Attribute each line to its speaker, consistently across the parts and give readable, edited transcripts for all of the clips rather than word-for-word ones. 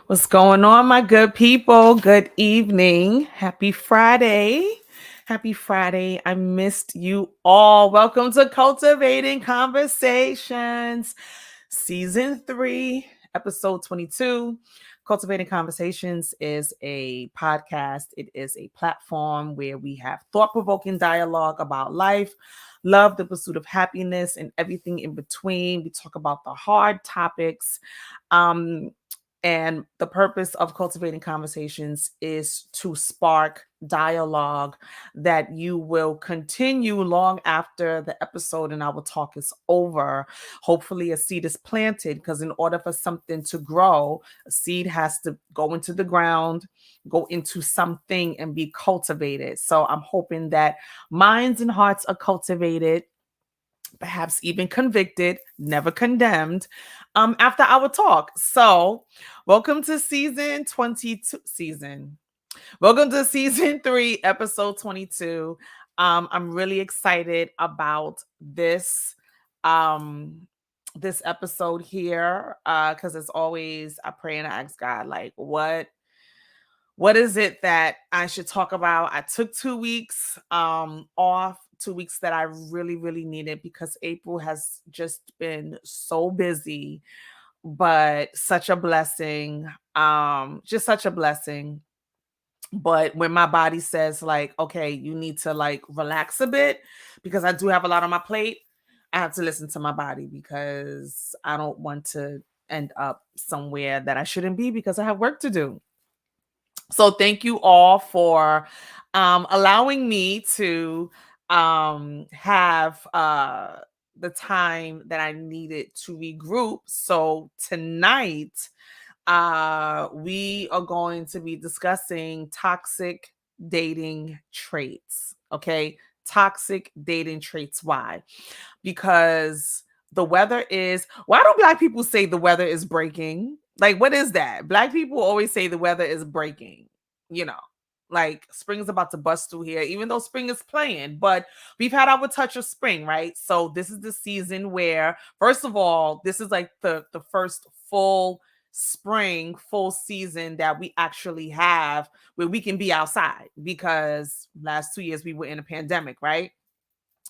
Speaker 1: What's going on, my good people? Good evening. Happy Friday. Happy Friday. I missed you all. Welcome to Cultivating Conversations, Season 3, Episode 22. Cultivating Conversations is a podcast. It is a platform where we have thought provoking dialogue about life, love, the pursuit of happiness, and everything in between. We talk about the hard topics. Um, and the purpose of cultivating conversations is to spark dialogue that you will continue long after the episode and our talk is over. Hopefully, a seed is planted because, in order for something to grow, a seed has to go into the ground, go into something, and be cultivated. So, I'm hoping that minds and hearts are cultivated, perhaps even convicted, never condemned, after our talk. So, welcome to season 22. Welcome to season 3, episode 22. I'm really excited about um this episode here because as always I pray and I ask God, like, what is it that I should talk about? I took 2 weeks off, 2 weeks that I really, really needed because April has just been so busy, but such a blessing. Just such a blessing. But when my body says, like, okay, you need to like relax a bit because I do have a lot on my plate, I have to listen to my body because I don't want to end up somewhere that I shouldn't be because I have work to do. So thank you all for allowing me to have the time that I needed to regroup. So tonight, we are going to be discussing toxic dating traits. Okay. Toxic dating traits. Why? Because the weather is, why do Black people say the weather is breaking? Like, what is that? Black people always say the weather is breaking, you know, like spring's about to bust through here, even though spring is playing, but we've had our touch of spring, right? So this is the season where, first of all, this is like the first full spring, full season that we actually have where we can be outside because last 2 years we were in a pandemic, right?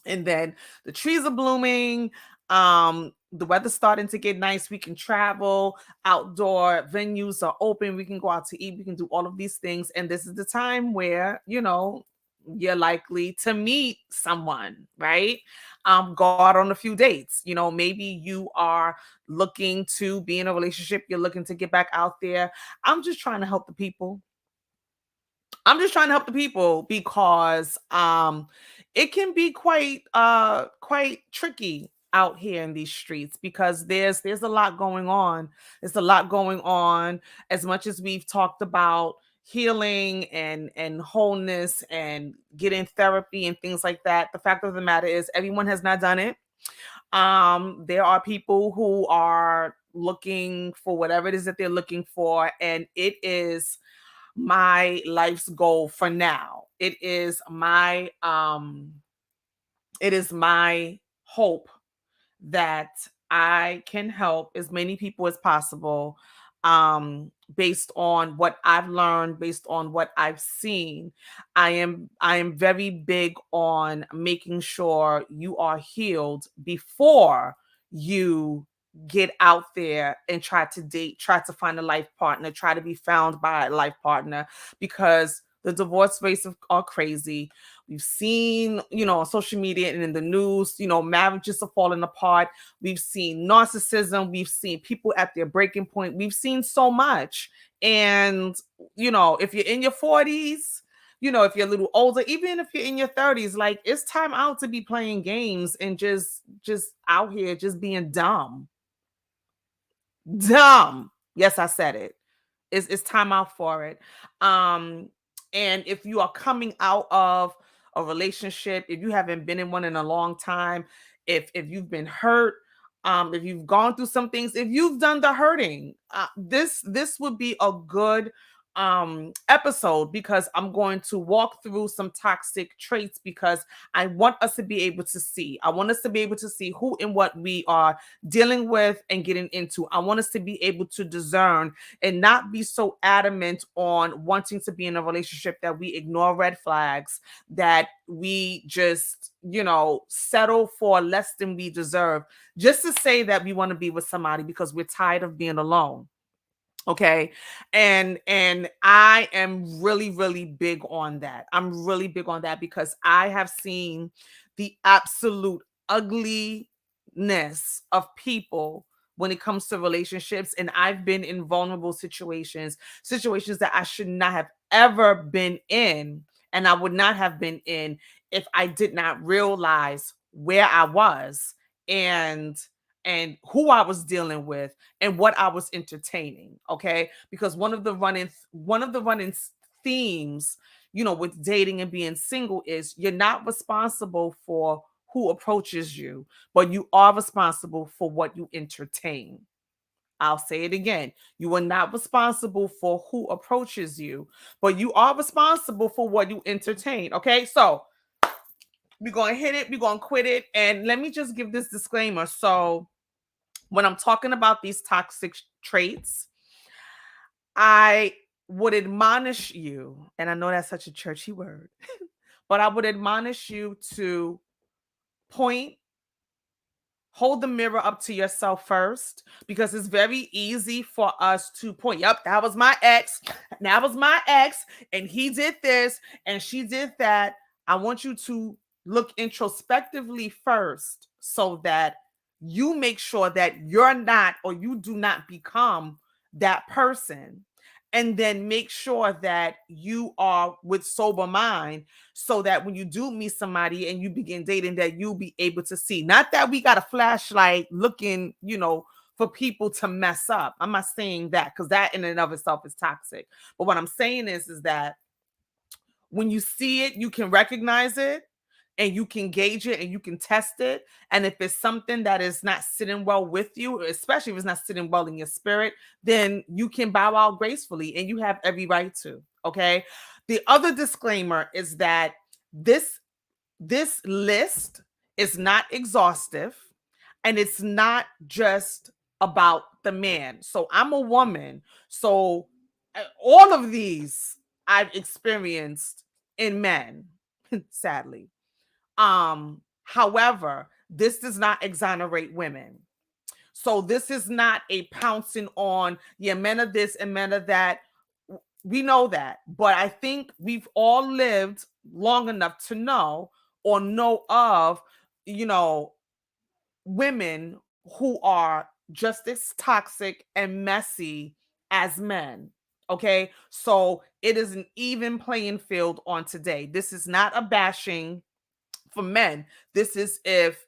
Speaker 1: And then the trees are blooming, the weather's starting to get nice, we can travel, outdoor venues are open, we can go out to eat, we can do all of these things, and this is the time where, you're likely to meet someone, right? Go out on a few dates. Maybe you are looking to be in a relationship, you're looking to get back out there. I'm just trying to help the people. I'm just trying to help the people because it can be quite tricky out here in these streets because there's a lot going on. There's a lot going on. As much as we've talked about healing and wholeness and getting therapy and things like that, the fact of the matter is everyone has not done it. There are people who are looking for whatever it is that they're looking for, and it is my life's goal for now. It is my hope that I can help as many people as possible, based on what I've learned, based on what I've seen. I am very big on making sure you are healed before you get out there and try to date, try to find a life partner, try to be found by a life partner, because the divorce rates are crazy. We've seen, on social media and in the news, marriages are falling apart. We've seen narcissism. We've seen people at their breaking point. We've seen so much. And, if you're in your 40s, if you're a little older, even if you're in your 30s, like, it's time out to be playing games and just out here just being dumb. Dumb. Yes, I said it. It's time out for it. And if you are coming out of a relationship, if you haven't been in one in a long time, if you've been hurt, if you've gone through some things, if you've done the hurting, this would be a good episode, because I'm going to walk through some toxic traits, because I want us to be able to see. I want us to be able to see who and what we are dealing with and getting into. I want us to be able to discern and not be so adamant on wanting to be in a relationship that we ignore red flags, that we just, settle for less than we deserve, just to say that we want to be with somebody because we're tired of being alone. Okay. And I am really, really big on that. I'm really big on that because I have seen the absolute ugliness of people when it comes to relationships. And I've been in vulnerable situations that I should not have ever been in. And I would not have been in if I did not realize where I was, and who I was dealing with, and what I was entertaining. Okay. Because one of the running themes, with dating and being single, is you're not responsible for who approaches you, but you are responsible for what you entertain. I'll say it again. You are not responsible for who approaches you, but you are responsible for what you entertain. Okay. So we're going to hit it, we're going to quit it. And let me just give this disclaimer. So, when I'm talking about these toxic traits, I would admonish you, and I know that's such a churchy word, but I would admonish you to point, hold the mirror up to yourself first, because it's very easy for us to point, yep, that was my ex, that was my ex, and he did this and she did that. I want you to look introspectively first, so that you make sure that you're not, or you do not become that person. And then make sure that you are with sober mind, so that when you do meet somebody and you begin dating, that you'll be able to see. Not that we got a flashlight looking, for people to mess up. I'm not saying that, because that in and of itself is toxic. But what I'm saying is that when you see it, you can recognize it, and you can gauge it, and you can test it. And if it's something that is not sitting well with you, especially if it's not sitting well in your spirit, then you can bow out gracefully, and you have every right to. Okay. The other disclaimer is that this list is not exhaustive, and it's not just about the man. So I'm a woman. So all of these I've experienced in men, sadly. However, this does not exonerate women. So this is not a pouncing on, yeah, men of this and men of that. We know that. But I think we've all lived long enough to know, or know of, you know, women who are just as toxic and messy as men. Okay. So it is an even playing field on today. This is not a bashing for men. This is if,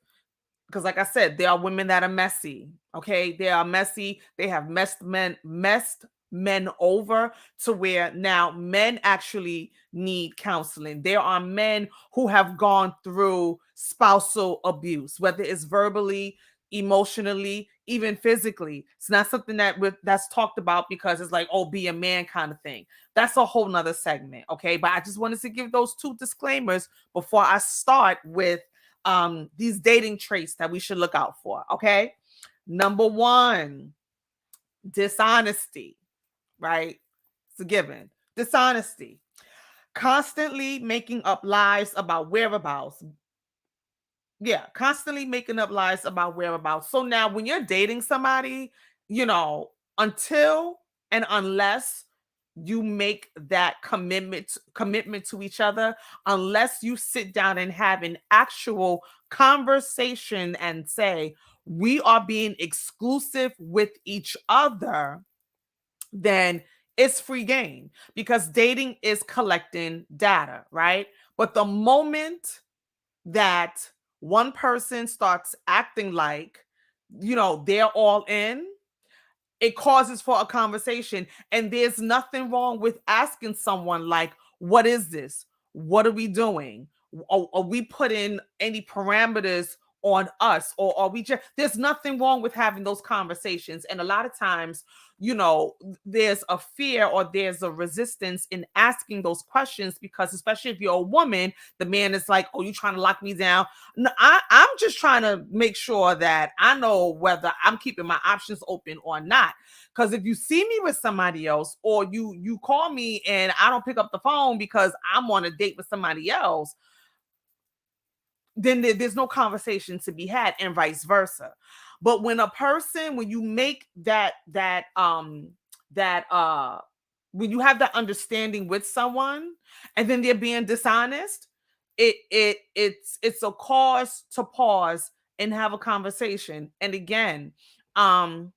Speaker 1: because like I said, there are women that are messy. Okay, they are messy. They have messed men over, to where now men actually need counseling. There are men who have gone through spousal abuse, whether it's verbally, emotionally, even physically. It's not something that's talked about, because it's like, oh, be a man kind of thing. That's a whole nother segment. Okay, but I just wanted to give those two disclaimers before I start with these dating traits that we should look out for. Okay. Number one, dishonesty, right? It's a given. Dishonesty. Constantly making up lies about whereabouts. Yeah, constantly making up lies about whereabouts. So now when you're dating somebody, until and unless you make that commitment to each other, unless you sit down and have an actual conversation and say, we are being exclusive with each other, then it's free game, because dating is collecting data, right? But the moment that one person starts acting like, they're all in, it causes for a conversation. And there's nothing wrong with asking someone, like, what is this? What are we doing? Are we putting any parameters on us, or are we just, there's nothing wrong with having those conversations. And a lot of times, you know, there's a fear or there's a resistance in asking those questions, because especially if you're a woman, the man is like, oh, you trying to lock me down? No, I'm just trying to make sure that I know whether I'm keeping my options open or not. Because if you see me with somebody else, or you call me and I don't pick up the phone because I'm on a date with somebody else, then there's no conversation to be had, and vice versa. But when a person, when you make that when you have that understanding with someone and then they're being dishonest, it's a cause to pause and have a conversation. And again, um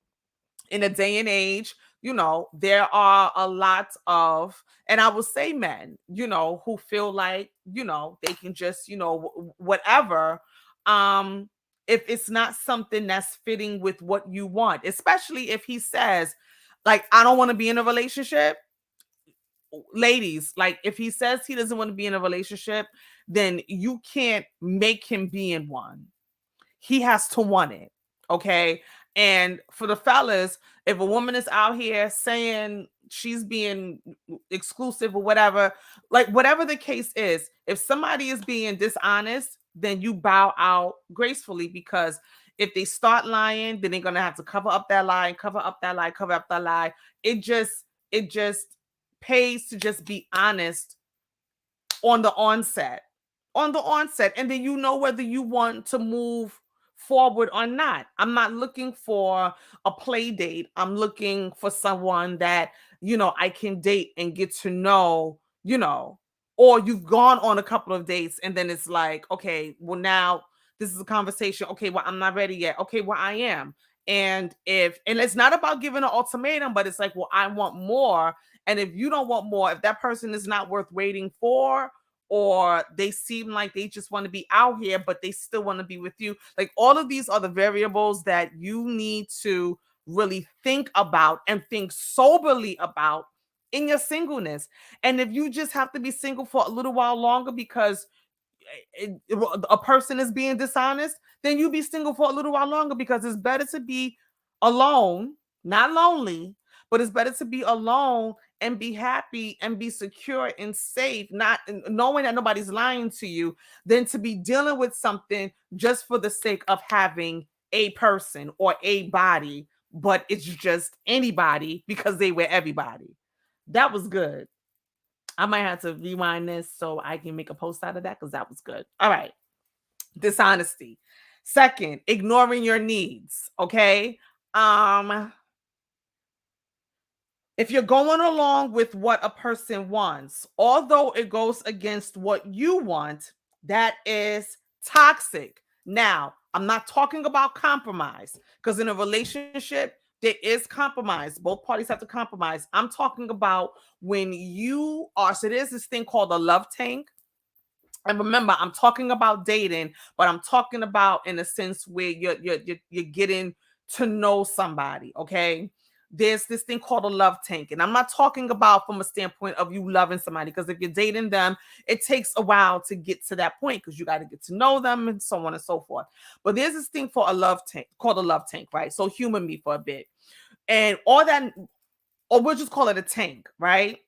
Speaker 1: in a day and age, you know, there are a lot of, and I will say men, you know, who feel like, you know, they can just, you know, whatever. Um, if it's not something that's fitting with what you want, especially if he says, like, I don't want to be in a relationship. Ladies, like, if he says he doesn't want to be in a relationship, then you can't make him be in one. He has to want it. Okay. And for the fellas, if a woman is out here saying she's being exclusive or whatever, like whatever the case is, if somebody is being dishonest, then you bow out gracefully, because if they start lying, then they're gonna have to cover up that lie and cover up that lie, cover up that lie. It just pays to just be honest on the onset, and then you know whether you want to move forward or not. I'm not looking for a play date. I'm looking for someone that, you know, I can date and get to know, you know. Or you've gone on a couple of dates and then it's like, okay, well, now this is a conversation. Okay, well, I'm not ready yet. Okay, well, I am. And it's not about giving an ultimatum, but it's like, well, I want more. And if you don't want more, if that person is not worth waiting for, or they seem like they just want to be out here, but they still want to be with you. Like, all of these are the variables that you need to really think about and think soberly about in your singleness. And if you just have to be single for a little while longer because a person is being dishonest, then you be single for a little while longer, because it's better to be alone, not lonely, but it's better to be alone and be happy and be secure and safe, not knowing that nobody's lying to you, than to be dealing with something just for the sake of having a person or a body, but it's just anybody because they were everybody. That was good. I might have to rewind this so I can make a post out of that, because that was good. All right. Dishonesty. Second, ignoring your needs. Okay. Um, if you're going along with what a person wants, although it goes against what you want, that is toxic. Now, I'm not talking about compromise, because in a relationship, there is compromise. Both parties have to compromise. I'm talking about when you are, so there's this thing called a love tank. And remember, I'm talking about dating, but I'm talking about in a sense where you're getting to know somebody. Okay, there's this thing called a love tank, and I'm not talking about from a standpoint of you loving somebody, because if you're dating them, it takes a while to get to that point, because you got to get to know them and so on and so forth. But there's this thing for a love tank called a love tank, right? So humor me for a bit, and all that, or we'll just call it a tank, right?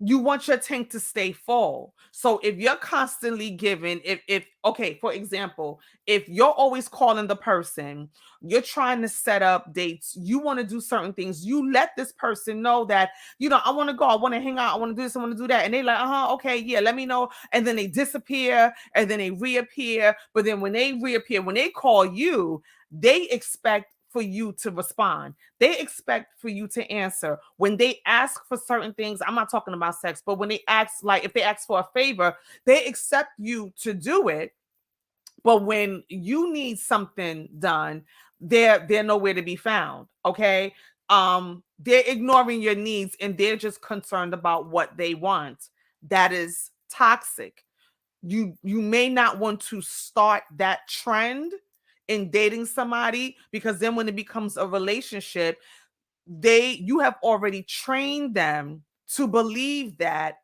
Speaker 1: You want your tank to stay full. So if you're constantly giving, if okay, for example, if you're always calling the person, you're trying to set up dates, you want to do certain things, you let this person know that, you know, I want to go, I want to hang out, I want to do this, I want to do that. And they like, okay, yeah, let me know. And then they disappear and then they reappear. But then when they reappear, when they call you, they expect for you to respond. They expect for you to answer. When they ask for certain things, I'm not talking about sex, but when they ask, like if they ask for a favor, they accept you to do it. But when you need something done, they're nowhere to be found. Okay. They're ignoring your needs and they're just concerned about what they want. That is toxic. You may not want to start that trend in dating somebody, because then when it becomes a relationship, you have already trained them to believe that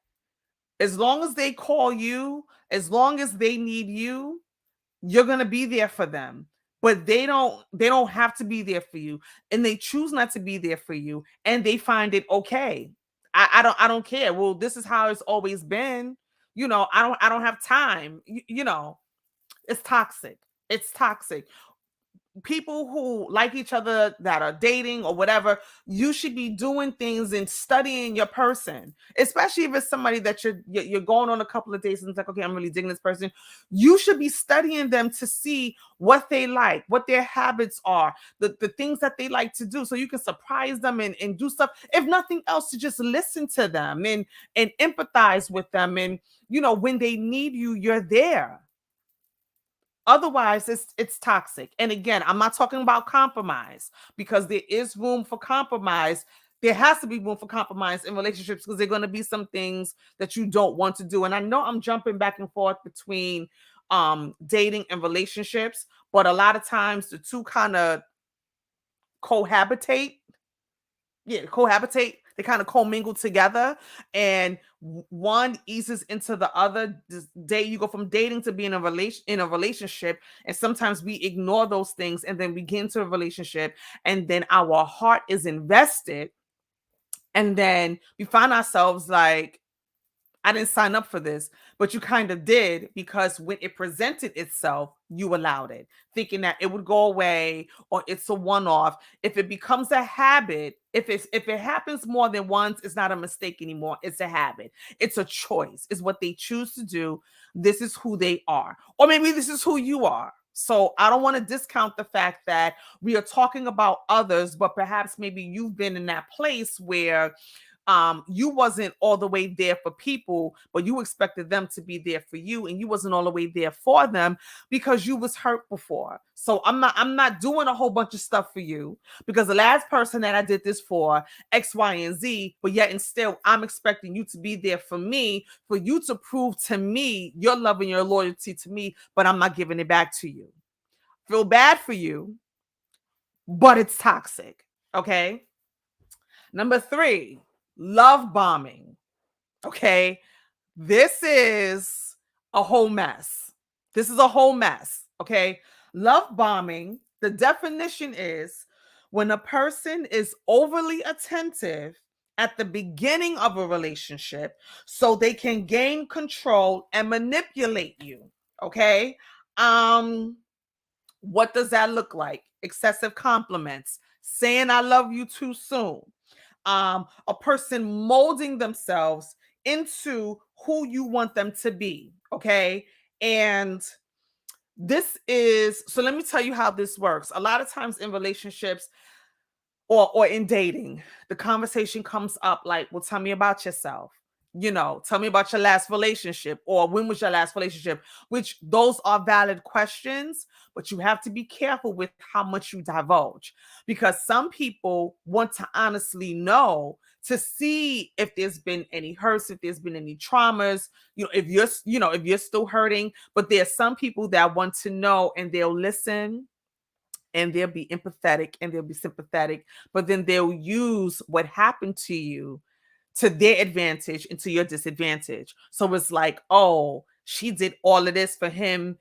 Speaker 1: as long as they call you, as long as they need you, you're going to be there for them, but they don't have to be there for you, and they choose not to be there for you, and they find it okay. I don't care. Well, this is how it's always been. I don't have time. It's toxic. It's toxic. People who like each other that are dating or whatever, you should be doing things and studying your person, especially if it's somebody that you're going on a couple of days and it's like, okay, I'm really digging this person. You should be studying them to see what they like, what their habits are, the things that they like to do, so you can surprise them and do stuff. If nothing else, to just listen to them and empathize with them, and when they need you, you're there. Otherwise, it's toxic. And again, I'm not talking about compromise, because there is room for compromise. There has to be room for compromise in relationships, because there are going to be some things that you don't want to do. And I know I'm jumping back and forth between dating and relationships, but a lot of times the two kind of cohabitate. Yeah, cohabitate. They kind of commingle together, and one eases into the other. This day you go from dating to being in a relationship, and sometimes we ignore those things, and then we get into a relationship, and then our heart is invested, and then we find ourselves like, I didn't sign up for this, but you kind of did, because when it presented itself, you allowed it, thinking that it would go away or it's a one-off. If it becomes a habit, if it happens more than once, it's not a mistake anymore. It's a habit. It's a choice. It's what they choose to do. This is who they are. Or maybe this is who you are. So I don't want to discount the fact that we are talking about others, but perhaps maybe you've been in that place where you wasn't all the way there for people, but you expected them to be there for you, and you wasn't all the way there for them because you was hurt before. So I'm not doing a whole bunch of stuff for you, because the last person that I did this for, X, Y, and Z, but yet and still I'm expecting you to be there for me, for you to prove to me your love and your loyalty to me, but I'm not giving it back to you. Feel bad for you, but it's toxic. Okay. Number 3, love bombing. Okay. This is a whole mess. This is a whole mess. Okay. Love bombing, the definition is when a person is overly attentive at the beginning of a relationship so they can gain control and manipulate you. Okay. What does that look like? Excessive compliments, saying I love you too soon, a person molding themselves into who you want them to be. Okay. And so let me tell you how this works. A lot of times in relationships, or in dating, the conversation comes up like, well, tell me about yourself. Tell me about your last relationship, or when was your last relationship, which those are valid questions, but you have to be careful with how much you divulge, because some people want to honestly know, to see if there's been any hurts, if there's been any traumas, if you're still hurting. But there's some people that want to know, and they'll listen, and they'll be empathetic, and they'll be sympathetic, but then they'll use what happened to you to their advantage and to your disadvantage. So it's like, oh, she did all of this for him,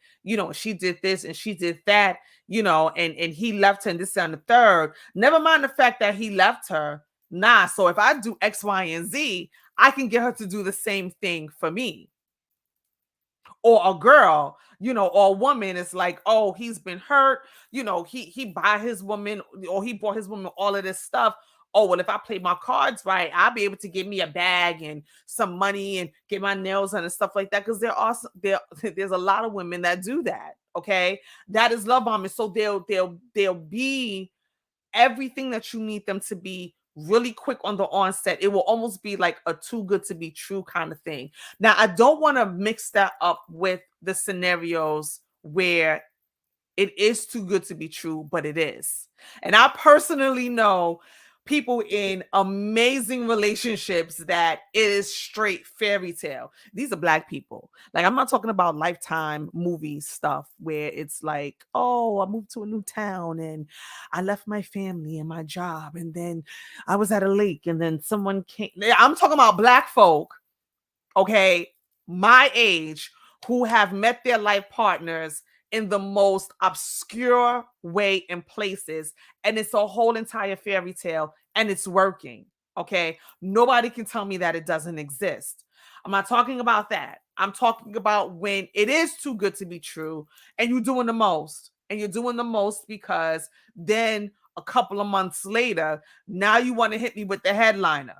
Speaker 1: she did this and she did that, and he left her, and this and the third. Never mind the fact that he left her. Nah, so if I do X, Y, and Z, I can get her to do the same thing for me. Or a girl, or a woman is like, oh, he's been hurt, he buy his woman, or he bought his woman all of this stuff. Oh, well, if I play my cards right, I'll be able to get me a bag and some money and get my nails done and stuff like that. Because there's a lot of women that do that. Okay, that is love bombing. So they'll be everything that you need them to be really quick on the onset. It will almost be like a too good to be true kind of thing. Now, I don't want to mix that up with the scenarios where it is too good to be true, but it is. And I personally know people in amazing relationships that it is straight fairy tale. These are Black people. Like, I'm not talking about Lifetime movie stuff where it's like, oh, I moved to a new town and I left my family and my job, and then I was at a lake and then someone came. I'm talking about Black folk, okay, my age, who have met their life partners in the most obscure way and places. And it's a whole entire fairy tale and it's working. Okay. Nobody can tell me that it doesn't exist. I'm not talking about that. I'm talking about when it is too good to be true and you're doing the most. And you're doing the most because then a couple of months later, now you want to hit me with the headliner.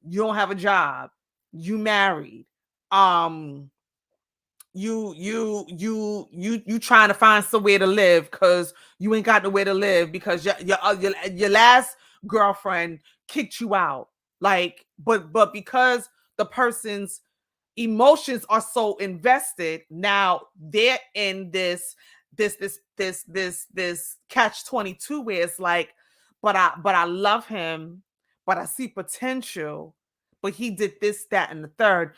Speaker 1: You don't have a job. You married. Um, you trying to find somewhere to live because you ain't got nowhere to live because your last girlfriend kicked you out. Like, but because the person's emotions are so invested, now they're in this catch 22 where it's like, but I love him, but I see potential, but he did this, that, and the third.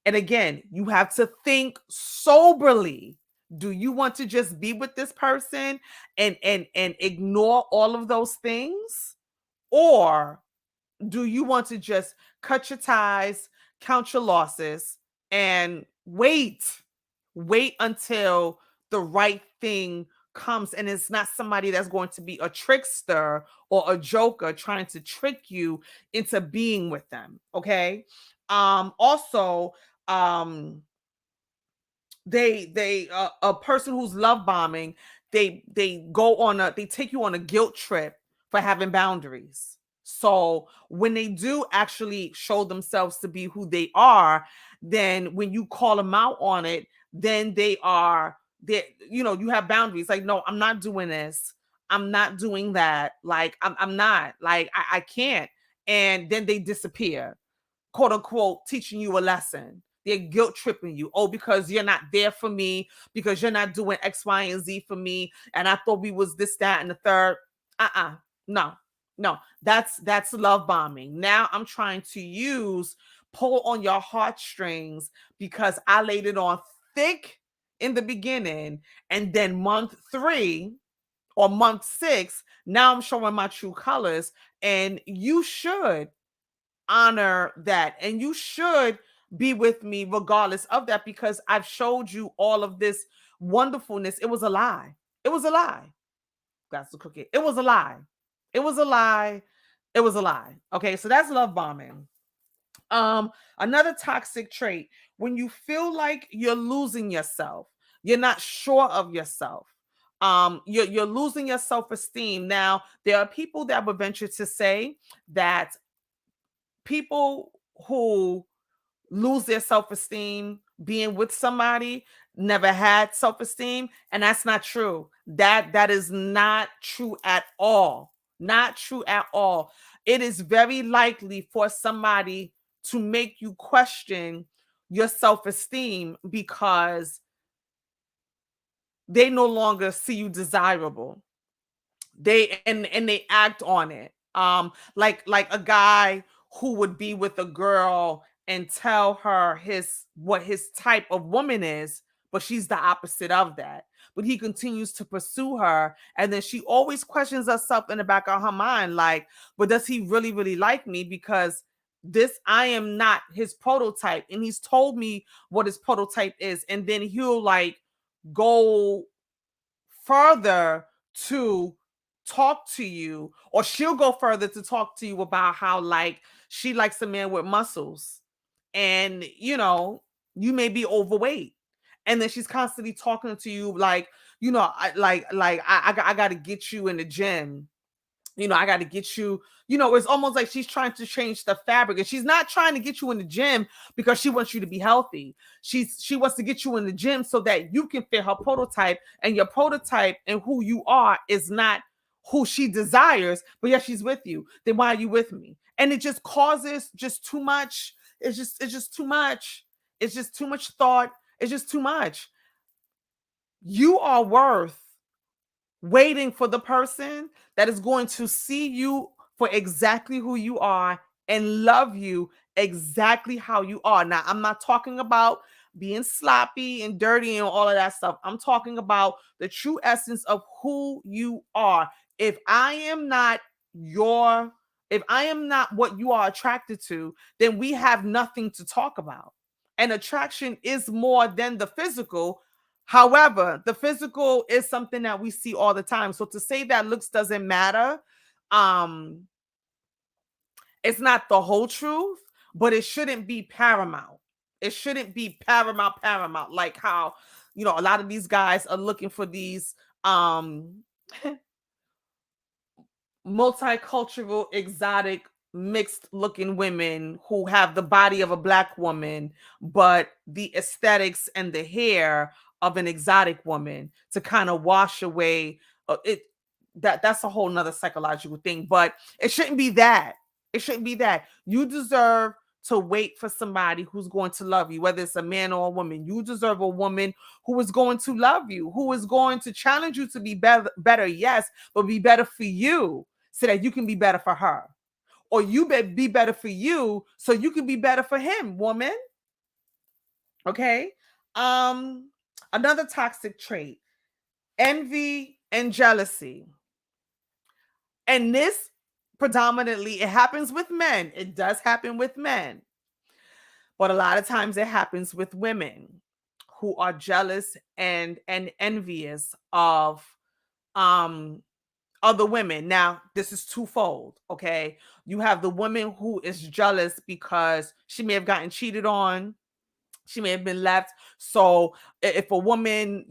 Speaker 1: And again, you have to think soberly. Do you want to just be with this person and ignore all of those things? Or do you want to just cut your ties, count your losses, and wait until the right thing comes, and it's not somebody that's going to be a trickster or a joker trying to trick you into being with them. Okay. Also, um a person who's love bombing, they take you on a guilt trip for having boundaries. So when they do actually show themselves to be who they are, then when you call them out on it, then they you have boundaries. Like, no, I'm not doing this, I'm not doing that, like I'm not, like I can't. And then they disappear, quote unquote, teaching you a lesson. They're guilt tripping you. Oh, because you're not there for me, because you're not doing X, Y, and Z for me. And I thought we was this, that, and the third. No, no. That's love bombing. Now I'm trying to pull on your heartstrings because I laid it on thick in the beginning. And then month 3 or month 6, now I'm showing my true colors. And you should honor that, and you should be with me regardless of that, because I've showed you all of this wonderfulness. It was a lie. It was a lie. That's the cookie. It was a lie. It was a lie. It was a lie. Okay, so that's love bombing. Another toxic trait: when you feel like you're losing yourself, you're not sure of yourself. You're losing your self-esteem. Now, there are people that would venture to say that people who lose their self-esteem being with somebody never had self-esteem, and that's not true. That is not true at all. Not true at all. It is very likely for somebody to make you question your self-esteem because they no longer see you desirable. They they act on it, like a guy who would be with a girl and tell her what his type of woman is, but she's the opposite of that, but he continues to pursue her, and then she always questions herself in the back of her mind, like, but does he really like me? Because this, I am not his prototype, and he's told me what his prototype is, and then he'll like go further to talk to you, or she'll go further to talk to you about how, like, she likes a man with muscles, and you may be overweight, and then she's constantly talking to you like, I got to get you in the gym. I got to get you. It's almost like she's trying to change the fabric, and she's not trying to get you in the gym because she wants you to be healthy. She wants to get you in the gym so that you can fit her prototype, and your prototype and who you are is not who she desires, but yet she's with you. Then why are you with me? And it just causes just too much. It's just too much. It's just too much thought. It's just too much. You are worth waiting for the person that is going to see you for exactly who you are and love you exactly how you are. Now, I'm not talking about being sloppy and dirty and all of that stuff. I'm talking about the true essence of who you are. If I am not your, if I am not what you are attracted to, then we have nothing to talk about. And attraction is more than the physical, However, the physical is something that we see all the time. So to say that looks doesn't matter, um, it's not the whole truth, but it shouldn't be paramount. It shouldn't be paramount, like how, a lot of these guys are looking for these multicultural, exotic, mixed looking women who have the body of a black woman, but the aesthetics and the hair of an exotic woman to kind of wash away it. That's a whole nother psychological thing, but it shouldn't be that. It shouldn't be that. You deserve to wait for somebody who's going to love you, whether it's a man or a woman. You deserve a woman who is going to love you, who is going to challenge you to be better, yes, but be better for you so that you can be better for her. Or you be better for you so you can be better for him, woman. Okay? Another toxic trait, envy and jealousy. And this predominantly, it happens with men. It does happen with men. But a lot of times it happens with women who are jealous and envious of other women. Now, this is twofold, okay? You have the woman who is jealous because she may have gotten cheated on, she may have been left. So if a woman,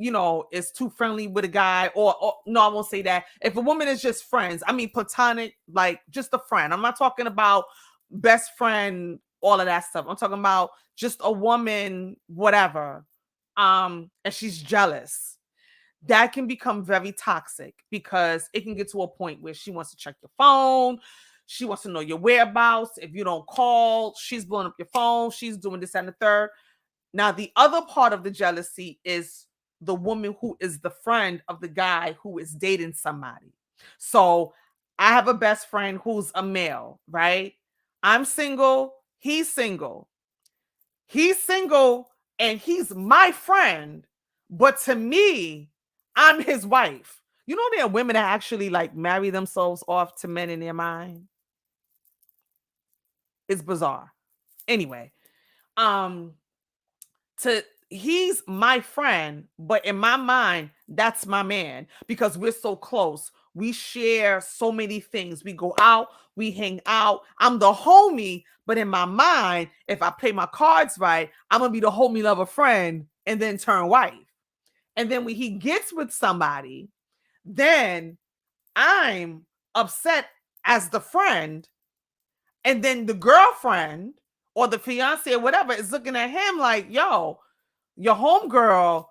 Speaker 1: is too friendly with a guy, or no, I won't say that. If a woman is just friends, I mean platonic, like just a friend. I'm not talking about best friend, all of that stuff. I'm talking about just a woman, whatever. And she's jealous. That can become very toxic because it can get to a point where she wants to check your phone. She wants to know your whereabouts. If you don't call, she's blowing up your phone. She's doing this and the third. Now, the other part of the jealousy is the woman who is the friend of the guy who is dating somebody. So I have a best friend who's a male, right? I'm single. He's single. He's single and he's my friend. But to me, I'm his wife. You know, there are women that actually like marry themselves off to men in their mind. It's bizarre. Anyway, um, he's my friend, but in my mind, that's my man because we're so close. We share so many things. We go out, we hang out. I'm the homie, but in my mind, if I play my cards right, I'm gonna be the homie lover friend and then turn wife. And then when he gets with somebody, then I'm upset as the friend, and then the girlfriend or the fiance or whatever is looking at him like, yo, your homegirl,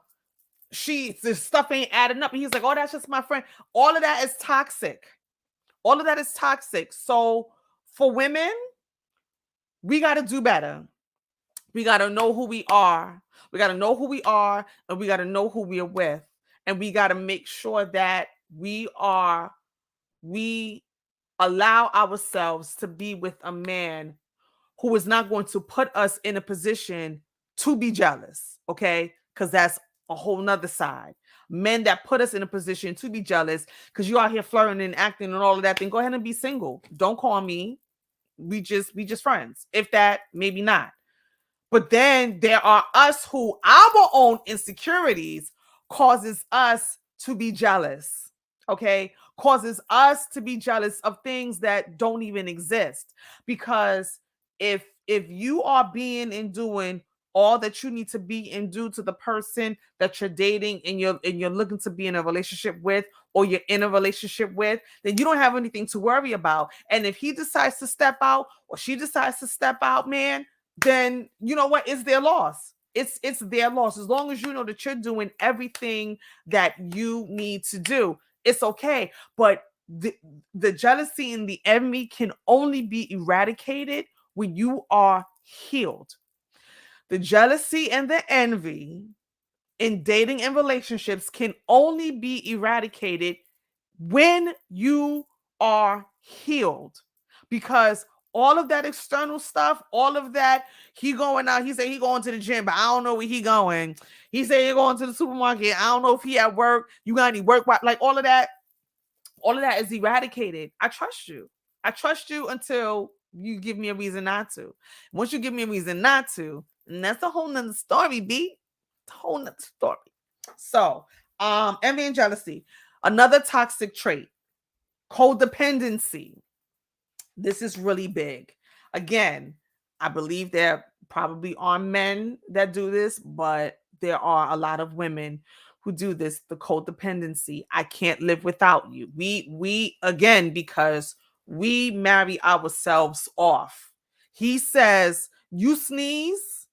Speaker 1: this stuff ain't adding up. And he's like, oh, that's just my friend. All of that is toxic. All of that is toxic. So for women, we got to do better. We got to know who we are. We got to know who we are, and we got to know who we are with. And we got to make sure that we allow ourselves to be with a man who is not going to put us in a position to be jealous, okay? Because that's a whole nother side. Men that put us in a position to be jealous because you out here flirting and acting and all of that, then go ahead and be single. Don't call me. We just friends. If that, maybe not. But then there are us who our own insecurities causes us to be jealous. Okay? Causes us to be jealous of things that don't even exist. Because if you are being and doing all that you need to be and do to the person that you're dating and you're looking to be in a relationship with, or you're in a relationship with, then you don't have anything to worry about. And if he decides to step out or she decides to step out, man, then you know what? It's their loss. It's their loss. As long as you know that you're doing everything that you need to do, it's okay. But the jealousy and the envy can only be eradicated when you are healed. The jealousy and the envy in dating and relationships can only be eradicated when you are healed. Because all of that external stuff, all of that, he going out, he said he going to the gym, but I don't know where he going. He said he going to the supermarket. I don't know if he at work. You got any work? Like all of that is eradicated. I trust you. I trust you until you give me a reason not to. Once you give me a reason not to, and that's a whole nother story, B. It's a whole nother story. So, envy and jealousy. Another toxic trait, codependency. This is really big. Again, I believe there probably are men that do this, but there are a lot of women who do this, the codependency. I can't live without you. We again, because we marry ourselves off. He says, you sneeze,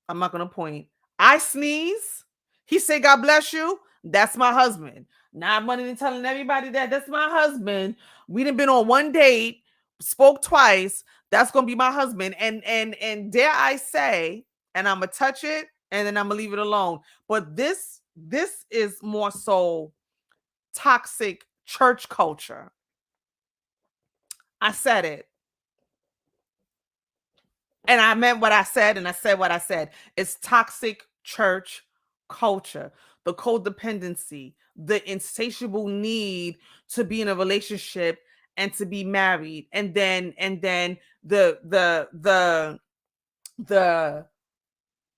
Speaker 1: I'm not gonna point. I sneeze. He say, God bless you. That's my husband. Now I'm running and telling everybody that that's my husband. We done been on one date, spoke twice. That's gonna be my husband. And dare I say, and I'm gonna touch it and then I'm gonna leave it alone. But this is more so toxic church culture. I said it. And I meant what I said, and I said what I said. It's toxic church culture, the codependency, the insatiable need to be in a relationship and to be married, and then the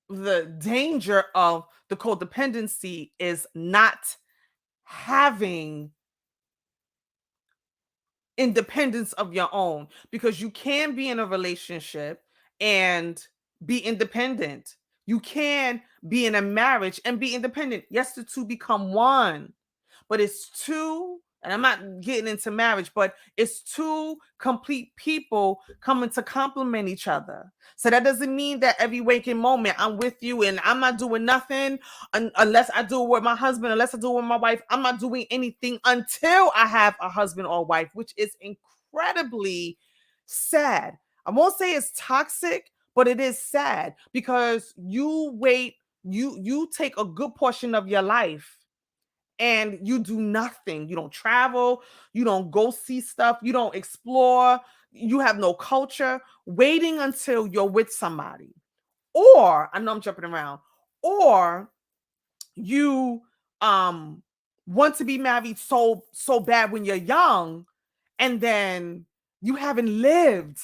Speaker 1: the danger of the codependency is not having independence of your own, because you can be in a relationship and be independent. You can be in a marriage and be independent. Yes, the two become one, but it's two, and I'm not getting into marriage, but it's two complete people coming to complement each other. So that doesn't mean that every waking moment I'm with you and I'm not doing nothing unless I do it with my husband, unless I do it with my wife. I'm not doing anything until I have a husband or wife, which is incredibly sad. I won't say it's toxic, but it is sad because you take a good portion of your life and you do nothing. You don't travel, you don't go see stuff, you don't explore, you have no culture, waiting until you're with somebody. Or I know I'm jumping around, or you um want to be married so bad when you're young, and then you haven't lived.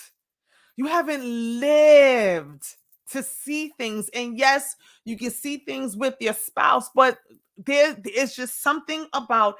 Speaker 1: You haven't lived to see things. And yes, you can see things with your spouse, but there is just something about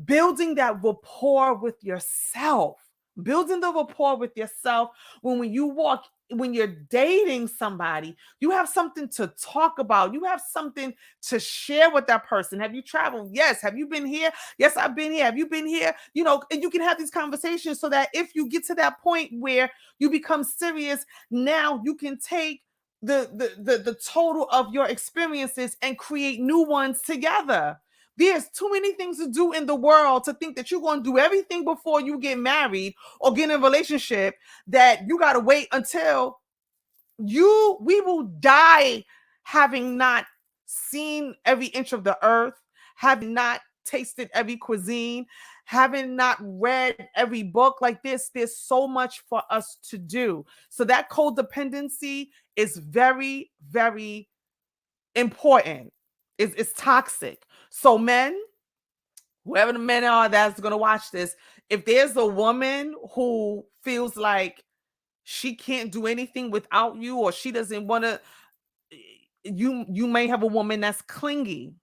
Speaker 1: building that rapport with yourself, building the rapport with yourself. When you walk, when you're dating somebody, you have something to talk about, you have something to share with that person. Have you traveled? Yes. Have you been here? Yes, I've been here. Have you been here? You know, and you can have these conversations so that if you get to that point where you become serious, now you can take the total of your experiences and create new ones together. There's too many things to do in the world to think that you're going to do everything before you get married or get in a relationship, that you got to wait until we will die having not seen every inch of the earth, having not tasted every cuisine, having not read every book. Like this, there's so much for us to do. So that codependency is very, very important. It's toxic. So men, whoever the men are that's going to watch this, if there's a woman who feels like she can't do anything without you, or she doesn't want to, you may have a woman that's clingy.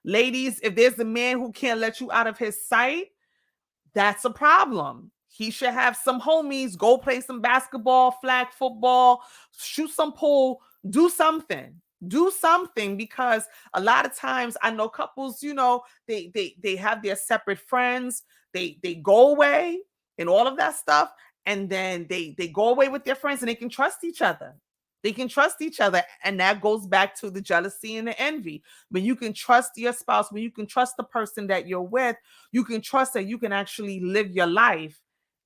Speaker 1: Ladies, if there's a man who can't let you out of his sight, that's a problem. He should have some homies, go play some basketball, flag football, shoot some pool, do something. Do something, because a lot of times I know couples, you know, they have their separate friends, they go away and all of that stuff, and then they go away with their friends and they can trust each other. They can trust each other. And that goes back to the jealousy and the envy. When you can trust your spouse, when you can trust the person that you're with, you can trust that you can actually live your life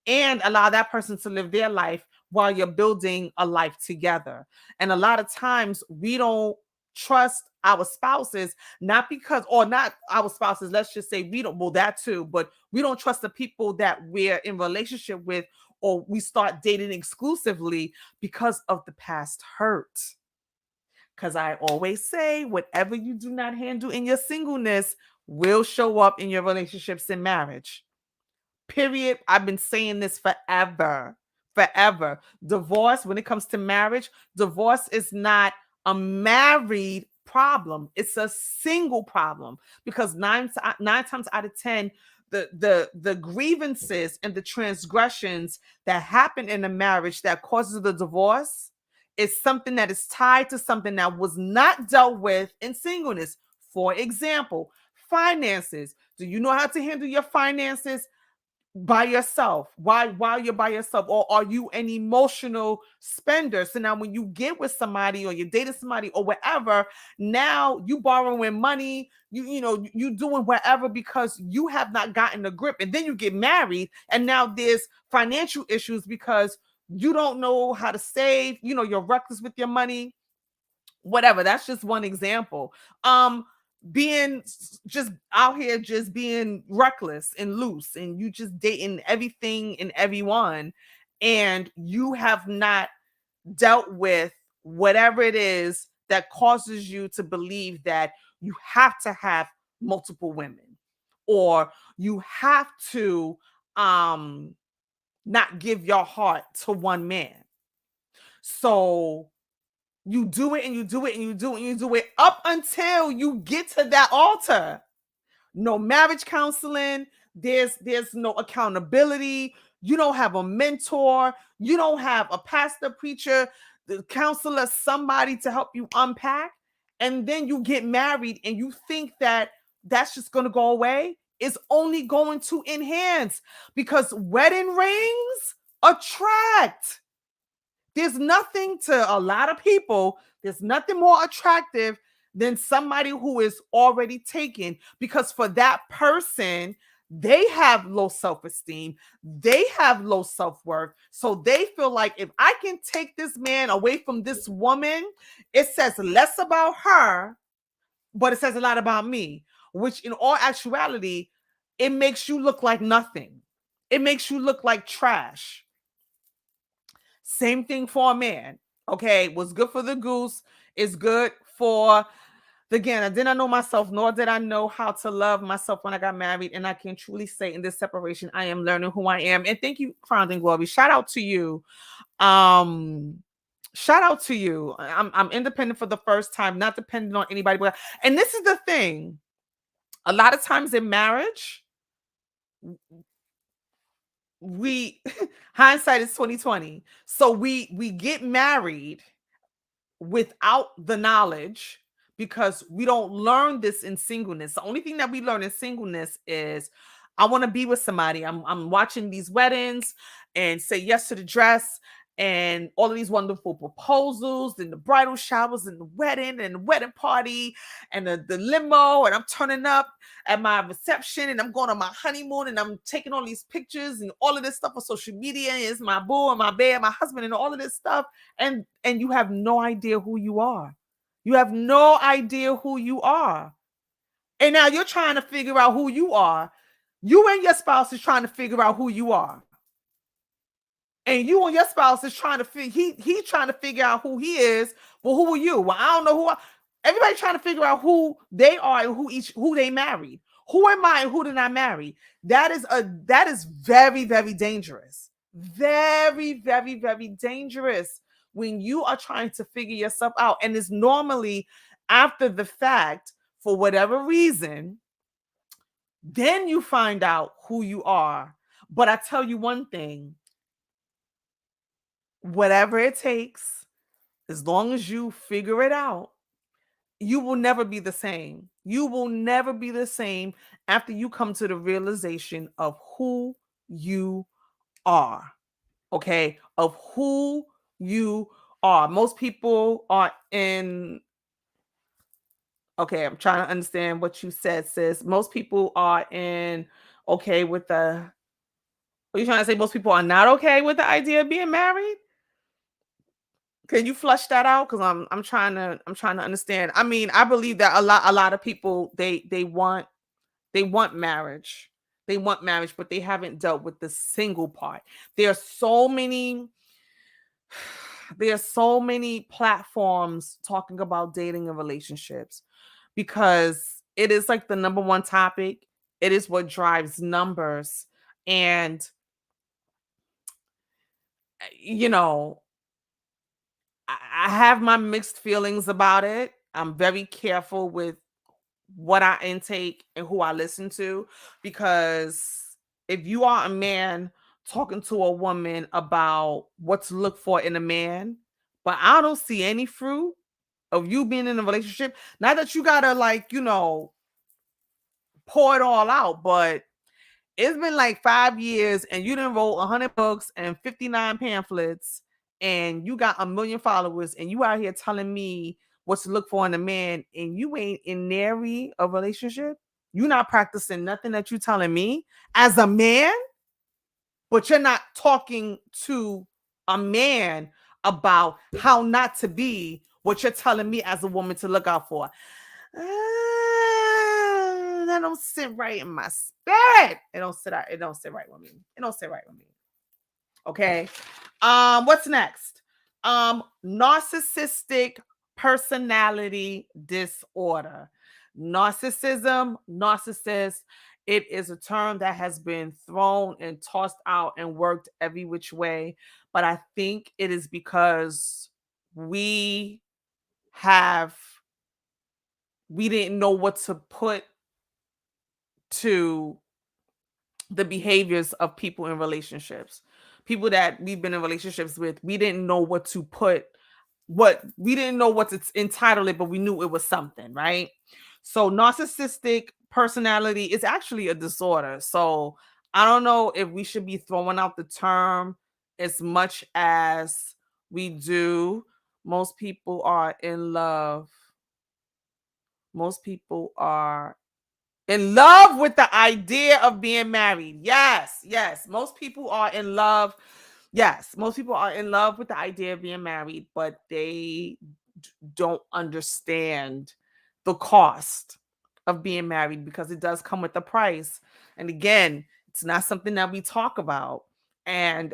Speaker 1: and allow that person to live their life while you're building a life together. And a lot of times we don't trust our spouses, not because, or not our spouses, let's just say we don't, well, that too, but we don't trust the people that we're in relationship with, or we start dating exclusively because of the past hurt. Because I always say, whatever you do not handle in your singleness will show up in your relationships and marriage. Period. I've been saying this forever. Forever. Divorce, when it comes to marriage, divorce is not a married problem. It's a single problem because nine times out of 10, the grievances and the transgressions that happen in a marriage that causes the divorce is something that is tied to something that was not dealt with in singleness. For example, finances. Do you know how to handle your finances by yourself? Why while you're by yourself? Or are you an emotional spender? So now when you get with somebody or you're dating somebody or whatever, now you borrowing money, you doing whatever because you have not gotten a grip. And then you get married and now there's financial issues because you don't know how to save, you're reckless with your money, whatever. That's just one example. Being just out here just being reckless and loose and you just dating everything and everyone, and you have not dealt with whatever it is that causes you to believe that you have to have multiple women, or you have to not give your heart to one man. So you do it and you do it and you do it and you do it up until you get to that altar. No marriage counseling, there's no accountability. You don't have a mentor, you don't have a pastor, preacher, the counselor, somebody to help you unpack. And then you get married and you think that that's just going to go away. It's only going to enhance because wedding rings attract. There's nothing to a lot of people, there's nothing more attractive than somebody who is already taken, because for that person, they have low self-esteem, they have low self-worth. So they feel like if I can take this man away from this woman, it says less about her, but it says a lot about me, which in all actuality, it makes you look like nothing. It makes you look like trash. Same thing for a man. Okay, what's good for the goose is good for the gander. I did not know myself, nor did I know how to love myself when I got married. And I can truly say in this separation, I am learning who I am. And thank you, Crown and Glory. Shout out to you. Shout out to you. I'm independent for the first time, not dependent on anybody. And this is the thing. A lot of times in marriage, we hindsight is 2020. So we get married without the knowledge because we don't learn this in singleness. The only thing that we learn in singleness is I want to be with somebody. I'm watching these weddings and say yes to the dress and all of these wonderful proposals and the bridal showers and the wedding party and the limo, and I'm turning up at my reception and I'm going on my honeymoon and I'm taking all these pictures and all of this stuff on social media. Is my boo and my babe, my husband, and all of this stuff. And you have no idea who you are. You have no idea who you are. And now you're trying to figure out who you are. You and your spouse is trying to figure out who you are. And you and your spouse is trying to he's trying to figure out who he is. Well, who are you? Well, I don't know who everybody trying to figure out who they are and who they married. Who am I and who did I marry? That is very, very dangerous. Very, very, very dangerous when you are trying to figure yourself out. And it's normally after the fact, for whatever reason, then you find out who you are. But I tell you one thing, whatever it takes, as long as you figure it out, you will never be the same. You will never be the same after you come to the realization of who you are. Okay? Of who you are. Most people are in. Okay, I'm trying to understand what you said, sis. Most people are in okay with the. Are you trying to say most people are not okay with the idea of being married? Can you flush that out? Because I'm trying to understand. I mean, I believe that a lot of people they want marriage. They want marriage, but they haven't dealt with the single part. There are so many there are so many platforms talking about dating and relationships because it is like the number one topic. It is what drives numbers. And you know, I have my mixed feelings about it. I'm very careful with what I intake and who I listen to, because if you are a man talking to a woman about what to look for in a man, but I don't see any fruit of you being in a relationship, not that you gotta like, pour it all out, but it's been like 5 years and you done wrote 100 books and 59 pamphlets and you got a million followers and you out here telling me what to look for in a man and you ain't in nary a relationship. You not practicing nothing that you telling me as a man, but you're not talking to a man about how not to be what you're telling me as a woman to look out for. That don't sit right in my spirit. It don't sit right. It don't sit right with me. It don't sit right with me. Okay. What's next? Narcissistic personality disorder. Narcissism, narcissist. It is a term that has been thrown and tossed out and worked every which way. But I think it is because we have we didn't know what to put to the behaviors of people in relationships. People that we've been in relationships with, we didn't know what to put, what we didn't know what to entitle it, but we knew it was something, right? So narcissistic personality is actually a disorder. So I don't know if we should be throwing out the term as much as we do. Most people are in love. Most people are in love with the idea of being married. Yes, yes. Most people are in love. Yes, most people are in love with the idea of being married, but they don't understand the cost of being married because it does come with a price. And again, it's not something that we talk about. And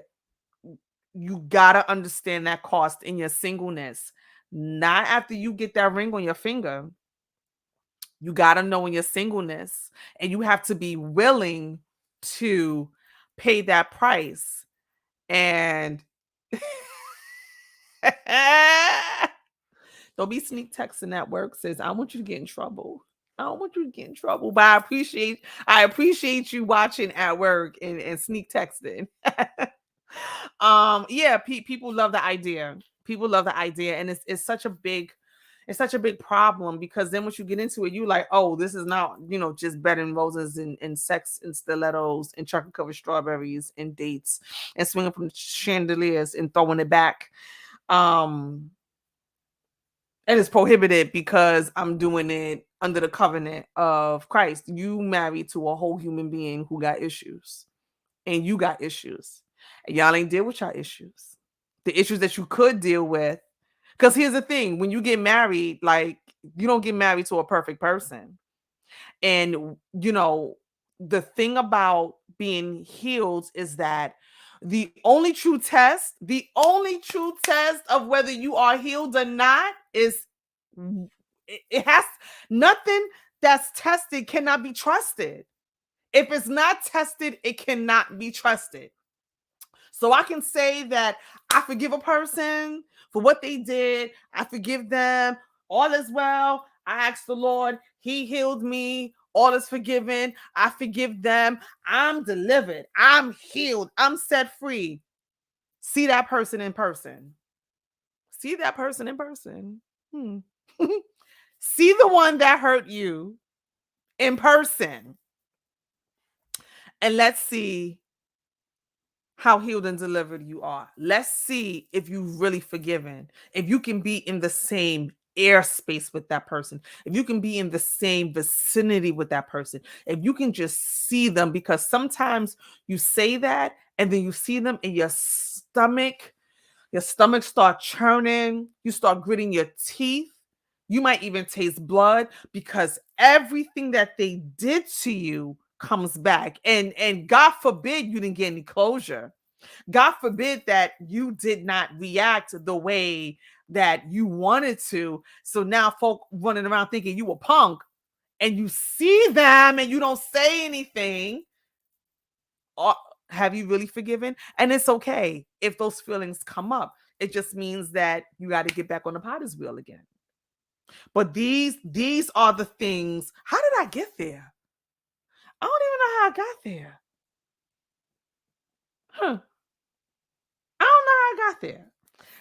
Speaker 1: you got to understand that cost in your singleness, not after you get that ring on your finger. You got to know in your singleness, and you have to be willing to pay that price. And don't be sneak texting at work says, I want you to get in trouble. I don't want you to get in trouble, but I appreciate you watching at work and sneak texting. Yeah, people love the idea. People love the idea, and it's such a big problem, because then once you get into it, you like, oh, this is not, just bed and roses and sex and stilettos and chocolate covered strawberries and dates and swinging from chandeliers and throwing it back. Um, and it's prohibited because I'm doing it under the covenant of Christ. You married to a whole human being who got issues, and you got issues, and y'all ain't deal with your issues, the issues that you could deal with. Because here's the thing: when you get married, like, you don't get married to a perfect person. And the thing about being healed is that the only true test of whether you are healed or not is it has nothing that's tested cannot be trusted. If it's not tested, it cannot be trusted. So I can say that I forgive a person for what they did. I forgive them. All is well. I ask the Lord. He healed me. All is forgiven. I forgive them. I'm delivered. I'm healed. I'm set free. See that person in person. See that person in person. Hmm. See the one that hurt you in person. And let's see how healed and delivered you are. Let's see if you've really forgiven, if you can be in the same airspace with that person, if you can be in the same vicinity with that person, if you can just see them, because sometimes you say that and then you see them and your stomach start churning, you start gritting your teeth. You might even taste blood, because everything that they did to you comes back. And God forbid you didn't get any closure. God forbid that you did not react the way that you wanted to. So now folk running around thinking you a punk, and you see them and you don't say anything. Or have you really forgiven? And it's okay if those feelings come up. It just means that you got to get back on the potter's wheel again. But these are the things. How did I get there? I don't even know how I got there. Huh. I don't know how I got there.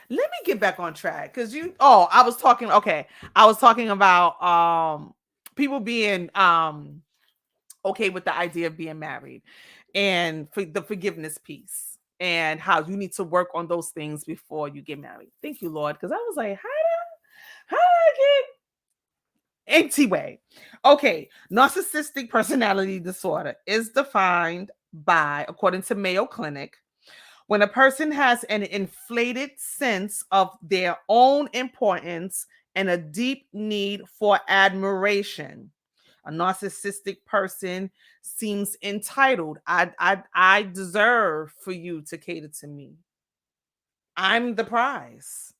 Speaker 1: Let me get back on track because I was talking, okay. I was talking about people being okay with the idea of being married and for the forgiveness piece and how you need to work on those things before you get married. Thank you, Lord. Because I was like, how did I get anyway? Okay, narcissistic personality disorder is defined by, according to Mayo Clinic, when a person has an inflated sense of their own importance and a deep need for admiration. A narcissistic person seems entitled. I deserve for you to cater to me. I'm the prize.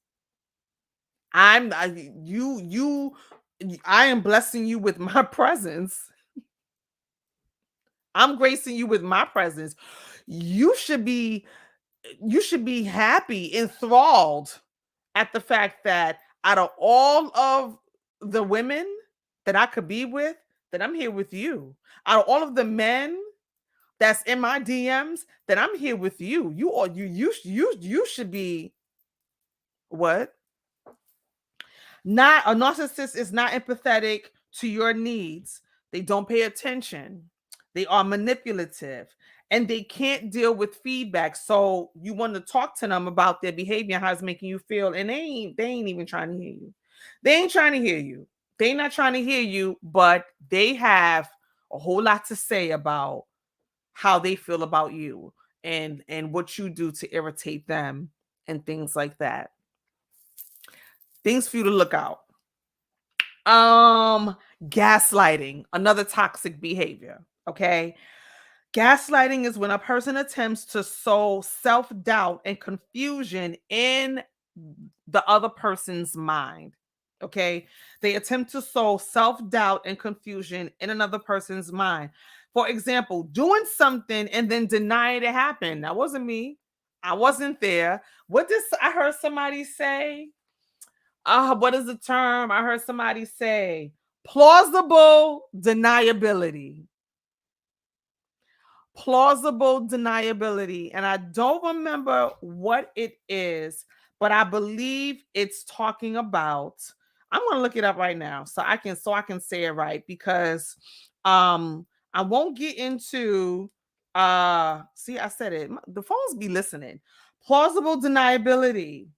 Speaker 1: I'm I, you I am blessing you with my presence. I'm gracing you with my presence. You should be you should be happy, enthralled at the fact that out of all of the women that I could be with, that I'm here with you. Out of all of the men that's in my DMs, that I'm here with you. You should be what? Not a narcissist is not empathetic to your needs. They don't pay attention. They are manipulative and they can't deal with feedback. So you want to talk to them about their behavior, how it's making you feel, and they ain't even trying to hear you. They ain't trying to hear you. They not trying to hear you, but they have a whole lot to say about how they feel about you and what you do to irritate them and things like that. Things for you to look out. Um, Gaslighting, another toxic behavior. Okay. Gaslighting is when a person attempts to sow self doubt and confusion in the other person's mind. Okay. They attempt to sow self doubt and confusion in another person's mind. For example, doing something and then denying it happened. That wasn't me. I wasn't there. What did I heard somebody say? What is the term I heard somebody say? Plausible deniability. Plausible deniability. And I don't remember what it is, but I believe it's talking about. I'm gonna look it up right now so I can say it right because I won't get into see I said it. The phones be listening. Plausible deniability,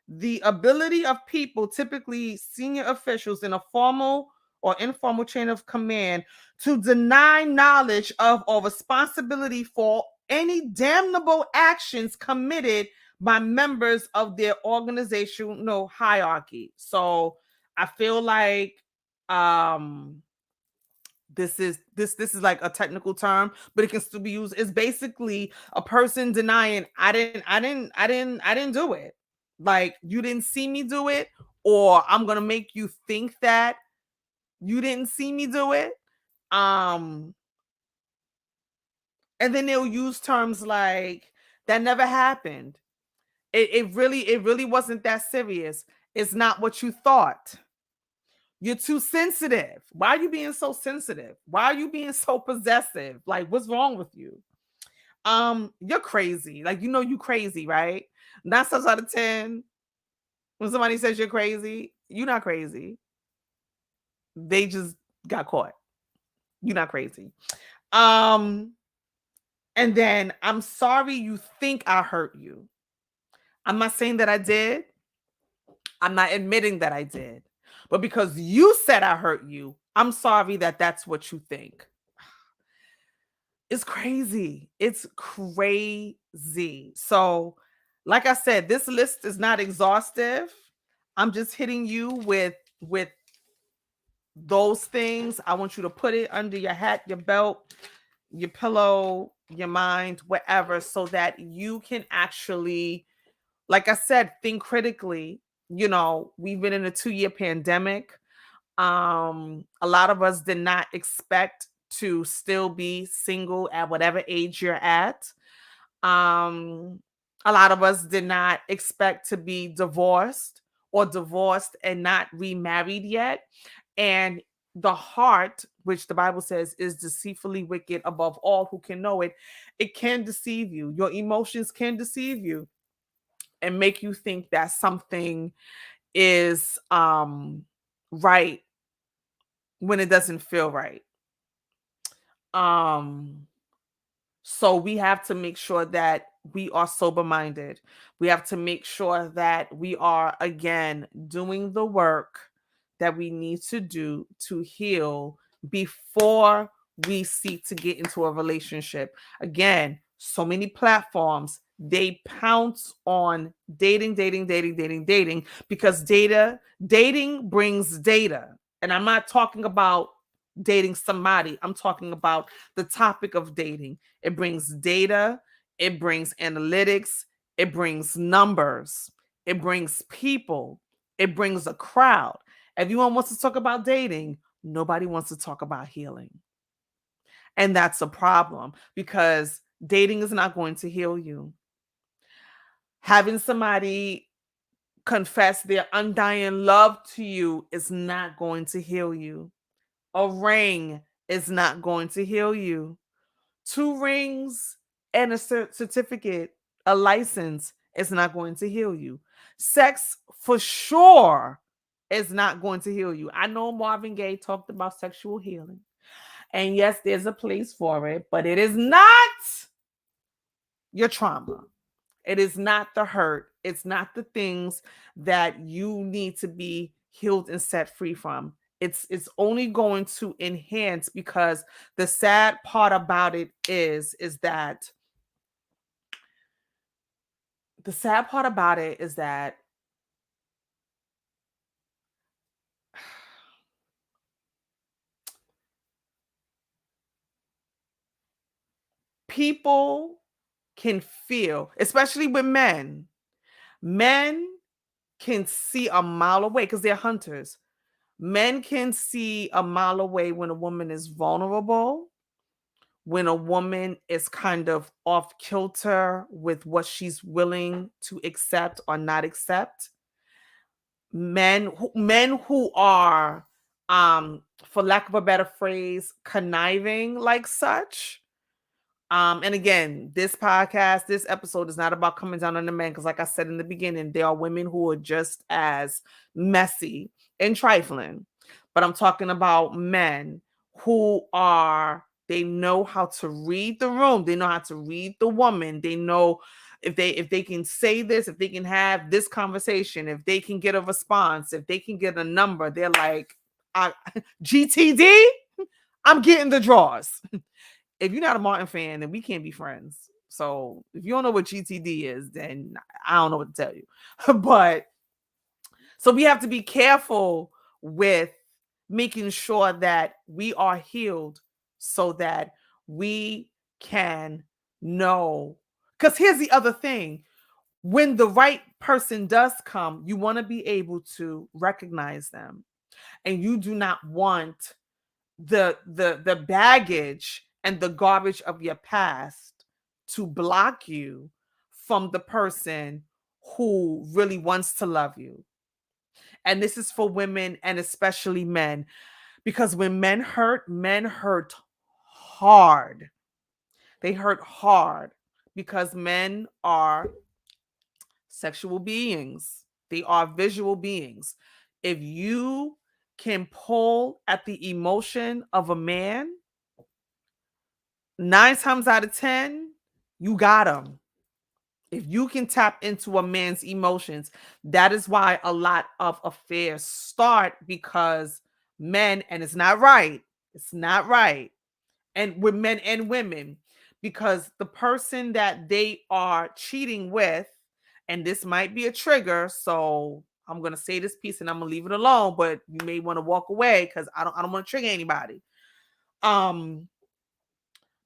Speaker 1: the ability of people, typically senior officials in a formal or informal chain of command, to deny knowledge of or responsibility for any damnable actions committed by members of their organizational hierarchy. So I feel like um this is like a technical term, but it can still be used. It's basically a person denying I didn't do it. Like you didn't see me do it, or I'm gonna make you think that you didn't see me do it. Um, and then they'll use terms like that never happened. It really wasn't that serious. It's not what you thought. You're too sensitive. Why are you being so sensitive? Why are you being so possessive? Like, what's wrong with you? You're crazy. Like, you crazy, right? 9 times out of 10, when somebody says you're crazy, you're not crazy. They just got caught. You're not crazy. Um, and then I'm sorry you think I hurt you. I'm not saying that I did. I'm not admitting that I did. But because you said I hurt you, I'm sorry that that's what you think. It's crazy. It's crazy. So, like I said, this list is not exhaustive. I'm just hitting you with those things. I want you to put it under your hat, your belt, your pillow, your mind, whatever, so that you can actually, like I said, think critically. We've been in a 2-year pandemic. A lot of us did not expect to still be single at whatever age you're at. A lot of us did not expect to be divorced or divorced and not remarried yet. And the heart, which the Bible says is deceitfully wicked above all, who can know it, it can deceive you. Your emotions can deceive you and make you think that something is right when it doesn't feel right. Um So we have to make sure that we are sober minded. We have to make sure that we are, again, doing the work that we need to do to heal before we seek to get into a relationship. Again, so many platforms, they pounce on dating, because dating brings data. And I'm not talking about dating somebody, I'm talking about the topic of dating. It brings data, it brings analytics, it brings numbers, it brings people, it brings a crowd. Everyone wants to talk about dating, nobody wants to talk about healing. And that's a problem, because dating is not going to heal you. Having somebody confess their undying love to you is not going to heal you. A ring is not going to heal you. 2 rings and a certificate, a license, is not going to heal you. Sex for sure is not going to heal you. I know Marvin Gaye talked about sexual healing. And yes, there's a place for it, but it is not your trauma. It is not the hurt. It's not the things that you need to be healed and set free from. It's only going to enhance, because the sad part about it is that the sad part about it is that people can feel, especially with men. Men can see a mile away because they're hunters. Men can see a mile away when a woman is vulnerable, when a woman is kind of off kilter with what she's willing to accept or not accept. Men who are, for lack of a better phrase, conniving like such. And again, this episode is not about coming down on the men, because like I said in the beginning, there are women who are just as messy and trifling. But I'm talking about men who are, they know how to read the room, they know how to read the woman, they know if they can say this, if they can have this conversation, if they can get a response, if they can get a number, they're like, GTD, I'm getting the draws. If you're not a Martin fan, then we can't be friends. So if you don't know what GTD is, then I don't know what to tell you. But so we have to be careful with making sure that we are healed, so that we can know. Because here's the other thing: when the right person does come, you want to be able to recognize them, and you do not want the baggage and the garbage of your past to block you from the person who really wants to love you. And this is for women and especially men, because when men hurt hard. They hurt hard because men are sexual beings, they are visual beings. If you can pull at the emotion of a man, 9 times out of 10, you got him. If you can tap into a man's emotions, that is why a lot of affairs start, because men, and it's not right, and with men and women, because the person that they are cheating with, and this might be a trigger, so I'm gonna say this piece and I'm gonna leave it alone, but you may want to walk away because I don't want to trigger anybody.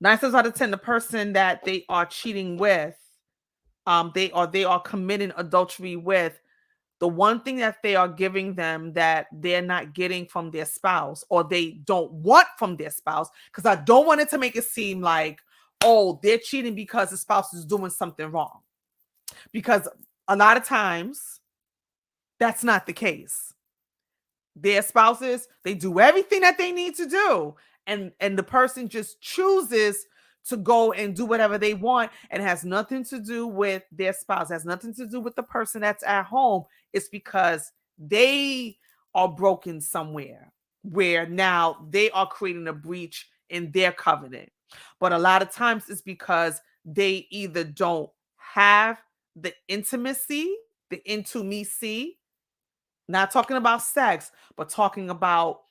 Speaker 1: 9 times out of 10, the person that they are cheating with, they are committing adultery with, the one thing that they are giving them that they're not getting from their spouse, or they don't want from their spouse, because I don't want it to make it seem like, oh, they're cheating because the spouse is doing something wrong. Because a lot of times That's not the case. Their spouses, they do everything that they need to do, and the person just chooses to go and do whatever they want, and has nothing to do with their spouse, has nothing to do with the person that's at home. It's because they are broken somewhere, where now they are creating a breach in their covenant. But a lot of times it's because they either don't have the intimacy, the intimacy, not talking about sex, but talking about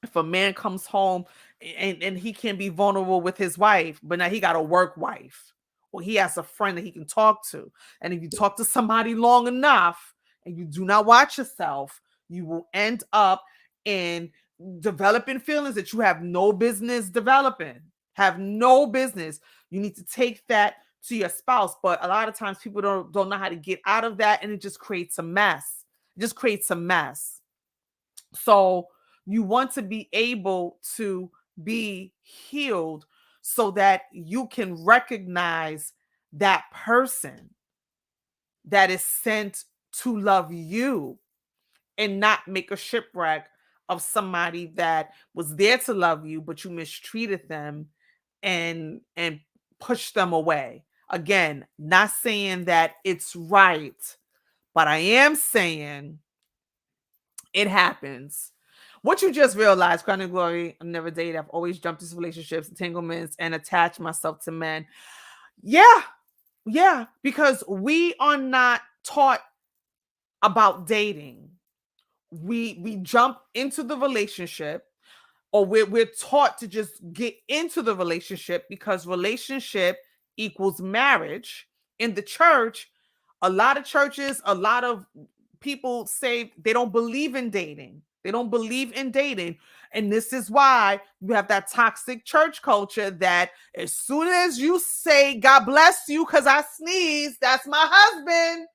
Speaker 1: if a man comes home and he can be vulnerable with his wife, but now he got a work wife, or he has a friend that he can talk to. And if you talk to somebody long enough and you do not watch yourself, you will end up in developing feelings that you have no business developing. Have no business. You need to take that to your spouse. But a lot of times people don't know how to get out of that, and it just creates a mess. It just creates a mess. So you want to be able to be healed so that you can recognize that person that is sent to love you, and not make a shipwreck of somebody that was there to love you, but you mistreated them and pushed them away. Again, not saying that it's right, but I am saying it happens. What you just realized, Crown and Glory, I've never dated. I've always jumped into relationships, entanglements, and attached myself to men. Yeah, yeah, because we are not taught about dating. We jump into the relationship, or we're taught to just get into the relationship because relationship equals marriage. In the church, a lot of churches, a lot of people say they don't believe in dating. They don't believe in dating. And this is why you have that toxic church culture that as soon as you say, God bless you, because I sneeze, that's my husband,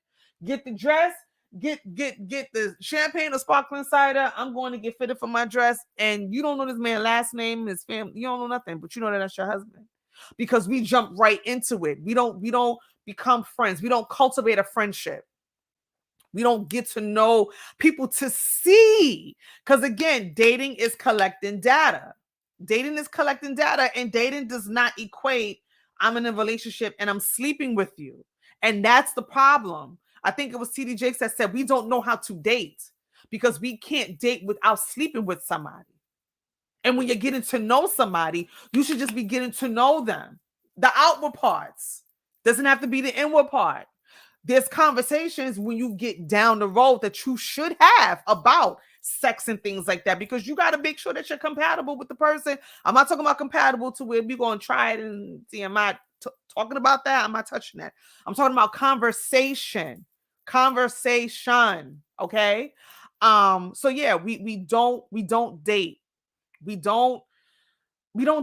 Speaker 1: get the dress, get the champagne or sparkling cider. I'm going to get fitted for my dress. And you don't know this man's last name, his family, you don't know nothing, but you know that that's your husband. Because we jump right into it. We don't become friends. We don't cultivate a friendship. We don't get to know people to see. Because again, dating is collecting data. Dating is collecting data, and dating does not equate I'm in a relationship and I'm sleeping with you. And that's the problem. I think it was TD Jakes that said we don't know how to date because we can't date without sleeping with somebody. And when you're getting to know somebody, you should just be getting to know them. The outward parts doesn't have to be the inward part. There's conversations when you get down the road that you should have about sex and things like that, because you got to make sure that you're compatible with the person. I'm not talking about compatible to where we're going to try it and see. I'm not talking about that. I'm not touching that. I'm talking about conversation. Okay. So yeah, we don't date. We don't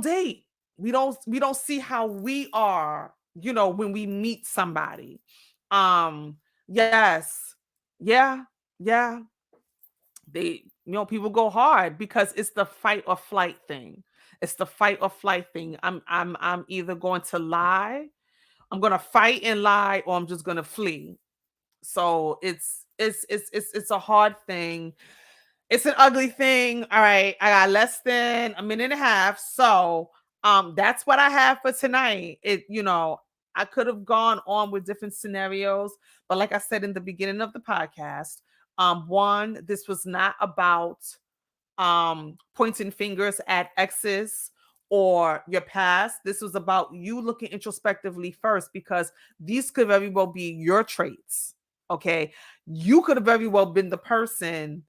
Speaker 1: date. We don't see how we are, when we meet somebody. Yes. Yeah. Yeah. People go hard because it's the fight or flight thing. It's the fight or flight thing. I'm either going to lie, I'm going to fight and lie, or I'm just going to flee. So it's a hard thing. It's an ugly thing. All right. I got less than a minute and a half. So that's what I have for tonight. I could have gone on with different scenarios, but like I said in the beginning of the podcast, one, this was not about pointing fingers at exes or your past. This was about you looking introspectively first, because these could very well be your traits. Okay. You could have very well been the person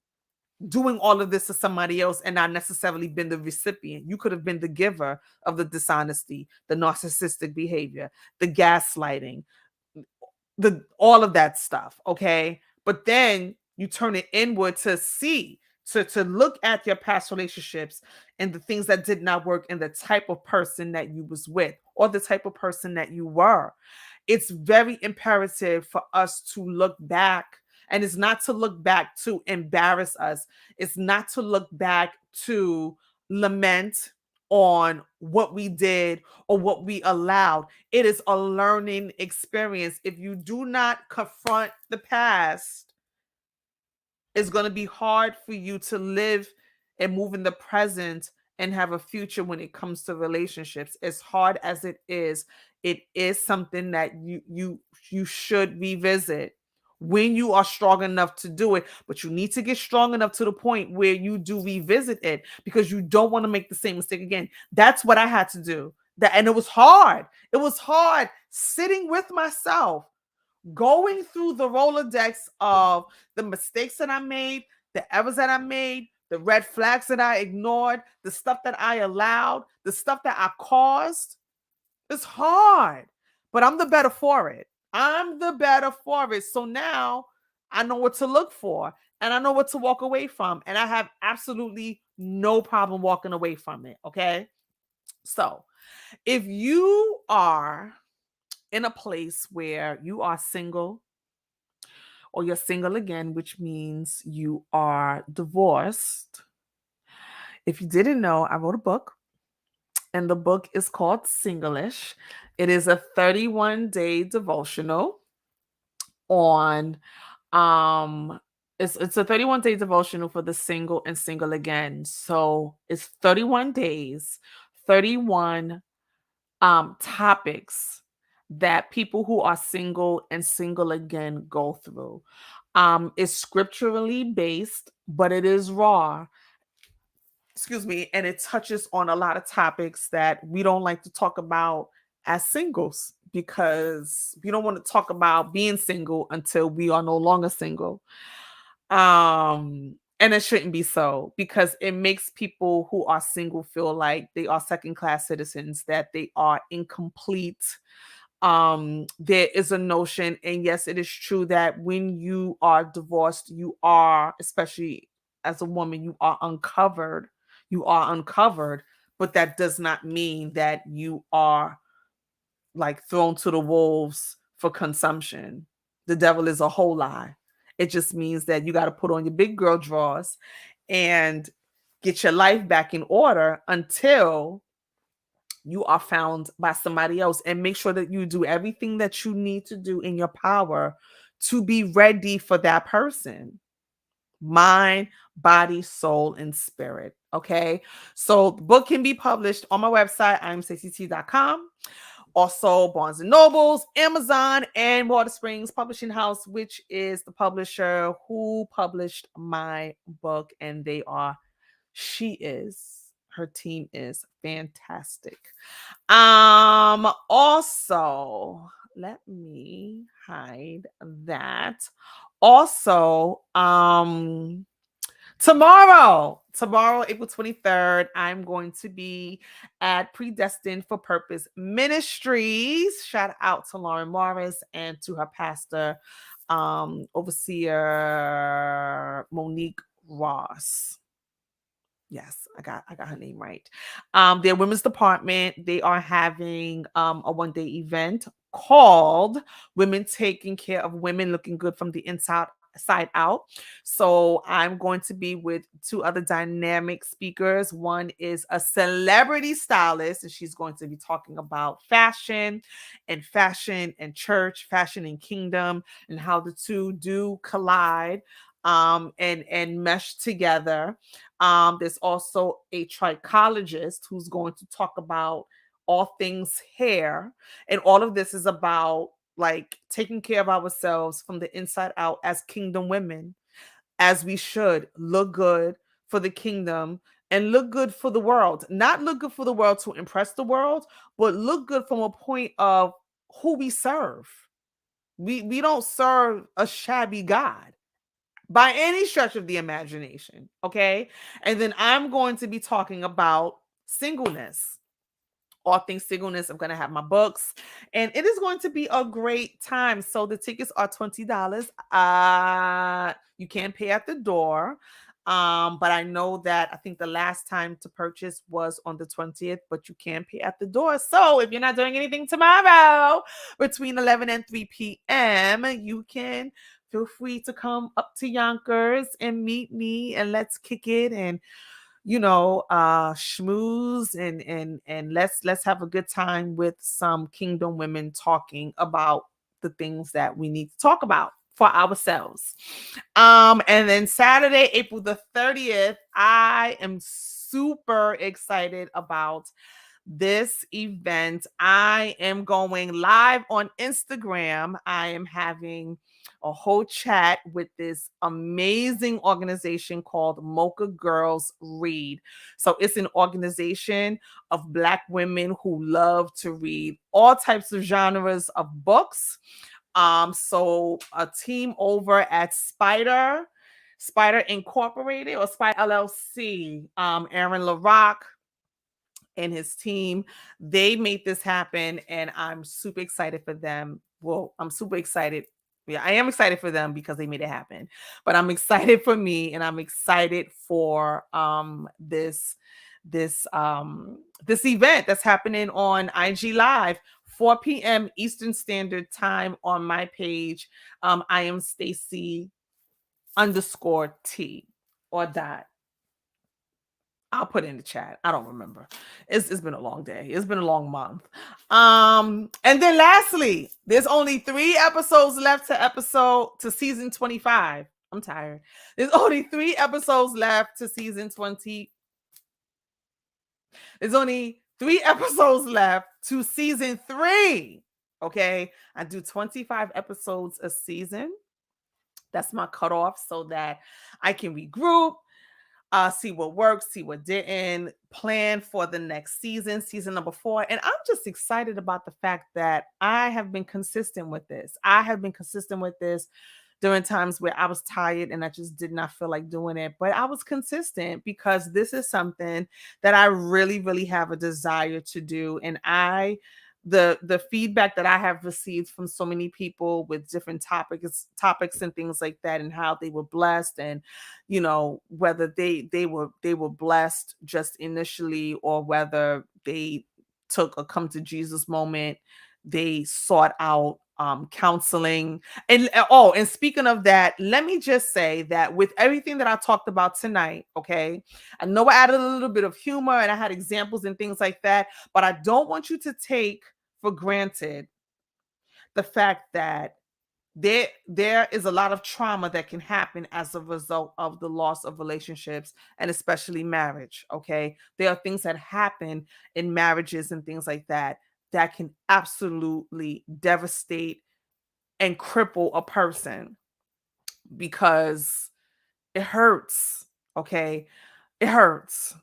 Speaker 1: doing all of this to somebody else and not necessarily been the recipient. You could have been the giver of the dishonesty, the narcissistic behavior, the gaslighting, the all of that stuff. Okay. But then you turn it inward to see, to look at your past relationships and the things that did not work and the type of person that you was with or the type of person that you were. It's very imperative for us to look back, and it's not to look back to embarrass us. It's not to look back to lament on what we did or what we allowed. It is a learning experience. If you do not confront the past, It's going to be hard for you to live and move in the present and have a future when it comes to relationships. As hard as it is something that you should revisit when you are strong enough to do it. But you need to get strong enough to the point where you do revisit it, because you don't want to make the same mistake again. That's what I had to do. And it was hard. It was hard sitting with myself, going through the Rolodex of the mistakes that I made, the errors that I made, the red flags that I ignored, the stuff that I allowed, the stuff that I caused. It's hard, but I'm the better for it. I'm the better for it. So now I know what to look for, and I know what to walk away from. And I have absolutely no problem walking away from it. Okay. So if you are in a place where you are single, or you're single again, which means you are divorced. If you didn't know, I wrote a book, and the book is called Singlish. It is a 31-day devotional on it's a 31-day devotional for the single and single again. So it's 31 days, 31 topics that people who are single and single again go through. It's scripturally based, but it is raw. Excuse me, and it touches on a lot of topics that we don't like to talk about as singles, because we don't want to talk about being single until we are no longer single. And it shouldn't be so, because it makes people who are single feel like they are second class citizens, that they are incomplete. There is a notion, and yes, it is true, that when you are divorced, you are, especially as a woman, you are uncovered, but that does not mean that you are like thrown to the wolves for consumption. The devil is a whole lie. It just means that you got to put on your big girl drawers and get your life back in order until you are found by somebody else, and make sure that you do everything that you need to do in your power to be ready for that person. Mind, body, soul, and spirit. Okay. So the book can be published on my website, imstacyt.com. Also, Barnes and Nobles, Amazon, and Water Springs Publishing House, which is the publisher who published my book. And her team is fantastic. Also, let me hide that. Also, tomorrow, April 23rd, I'm going to be at Predestined for Purpose Ministries. Shout out to Lauren Morris and to her pastor, overseer Monique Ross. Yes, I got her name right. Their women's department, they are having a one-day event called Women Taking Care of Women Looking Good from the Inside Out. So I'm going to be with two other dynamic speakers. One is a celebrity stylist, and she's going to be talking about fashion and church, fashion and kingdom, and how the two do collide and mesh together. There's also a trichologist who's going to talk about all things hair. And all of this is about like taking care of ourselves from the inside out as kingdom women, as we should look good for the kingdom and look good for the world. Not look good for the world to impress the world, but look good from a point of who we serve. We don't serve a shabby God by any stretch of the imagination. Okay. And then I'm going to be talking about singleness, all things singleness. I'm going to have my books, and it is going to be a great time. So the tickets are $20. You can pay at the door. But I know that I think the last time to purchase was on the 20th, but you can pay at the door. So if you're not doing anything tomorrow between 11 and 3 p.m., you can feel free to come up to Yonkers and meet me, and let's kick it and schmooze and let's have a good time with some kingdom women talking about the things that we need to talk about. for ourselves. And then Saturday, April the 30th, I am super excited about this event. I am going live on Instagram. I am having a whole chat with this amazing organization called Mocha Girls Read. So it's an organization of Black women who love to read all types of genres of books. So a team over at Spider Incorporated or Spider LLC, Aaron LaRock and his team, they made this happen, and I'm super excited for them. Well, I'm super excited. Yeah, I am excited for them because they made it happen. But I'm excited for me, and I'm excited for this event that's happening on IG Live, 4 p.m. Eastern Standard Time on my page. I am Stacy underscore T or dot. I'll put it in the chat. I don't remember. It's been a long day. It's been a long month. And then lastly, there's only 3 episodes left to season 25. I'm tired. There's only 3 episodes left to season 20. There's only 3 episodes left to season 3. Okay. I do 25 episodes a season. That's my cutoff so that I can regroup, see what works, see what didn't, plan for the next season, season number 4. And I'm just excited about the fact that I have been consistent with this. I have been consistent with this during times where I was tired and I just did not feel like doing it. But I was consistent because this is something that I really, really have a desire to do. And the feedback that I have received from so many people with different topics and things like that, and how they were blessed, and whether they were blessed just initially, or whether they took a come to Jesus moment, they sought out counseling. And speaking of that, let me just say that with everything that I talked about tonight, okay, I know I added a little bit of humor and I had examples and things like that, but I don't want you to take for granted the fact that there is a lot of trauma that can happen as a result of the loss of relationships, and especially marriage. Okay, there are things that happen in marriages and things like that that can absolutely devastate and cripple a person because it hurts. Okay, it hurts.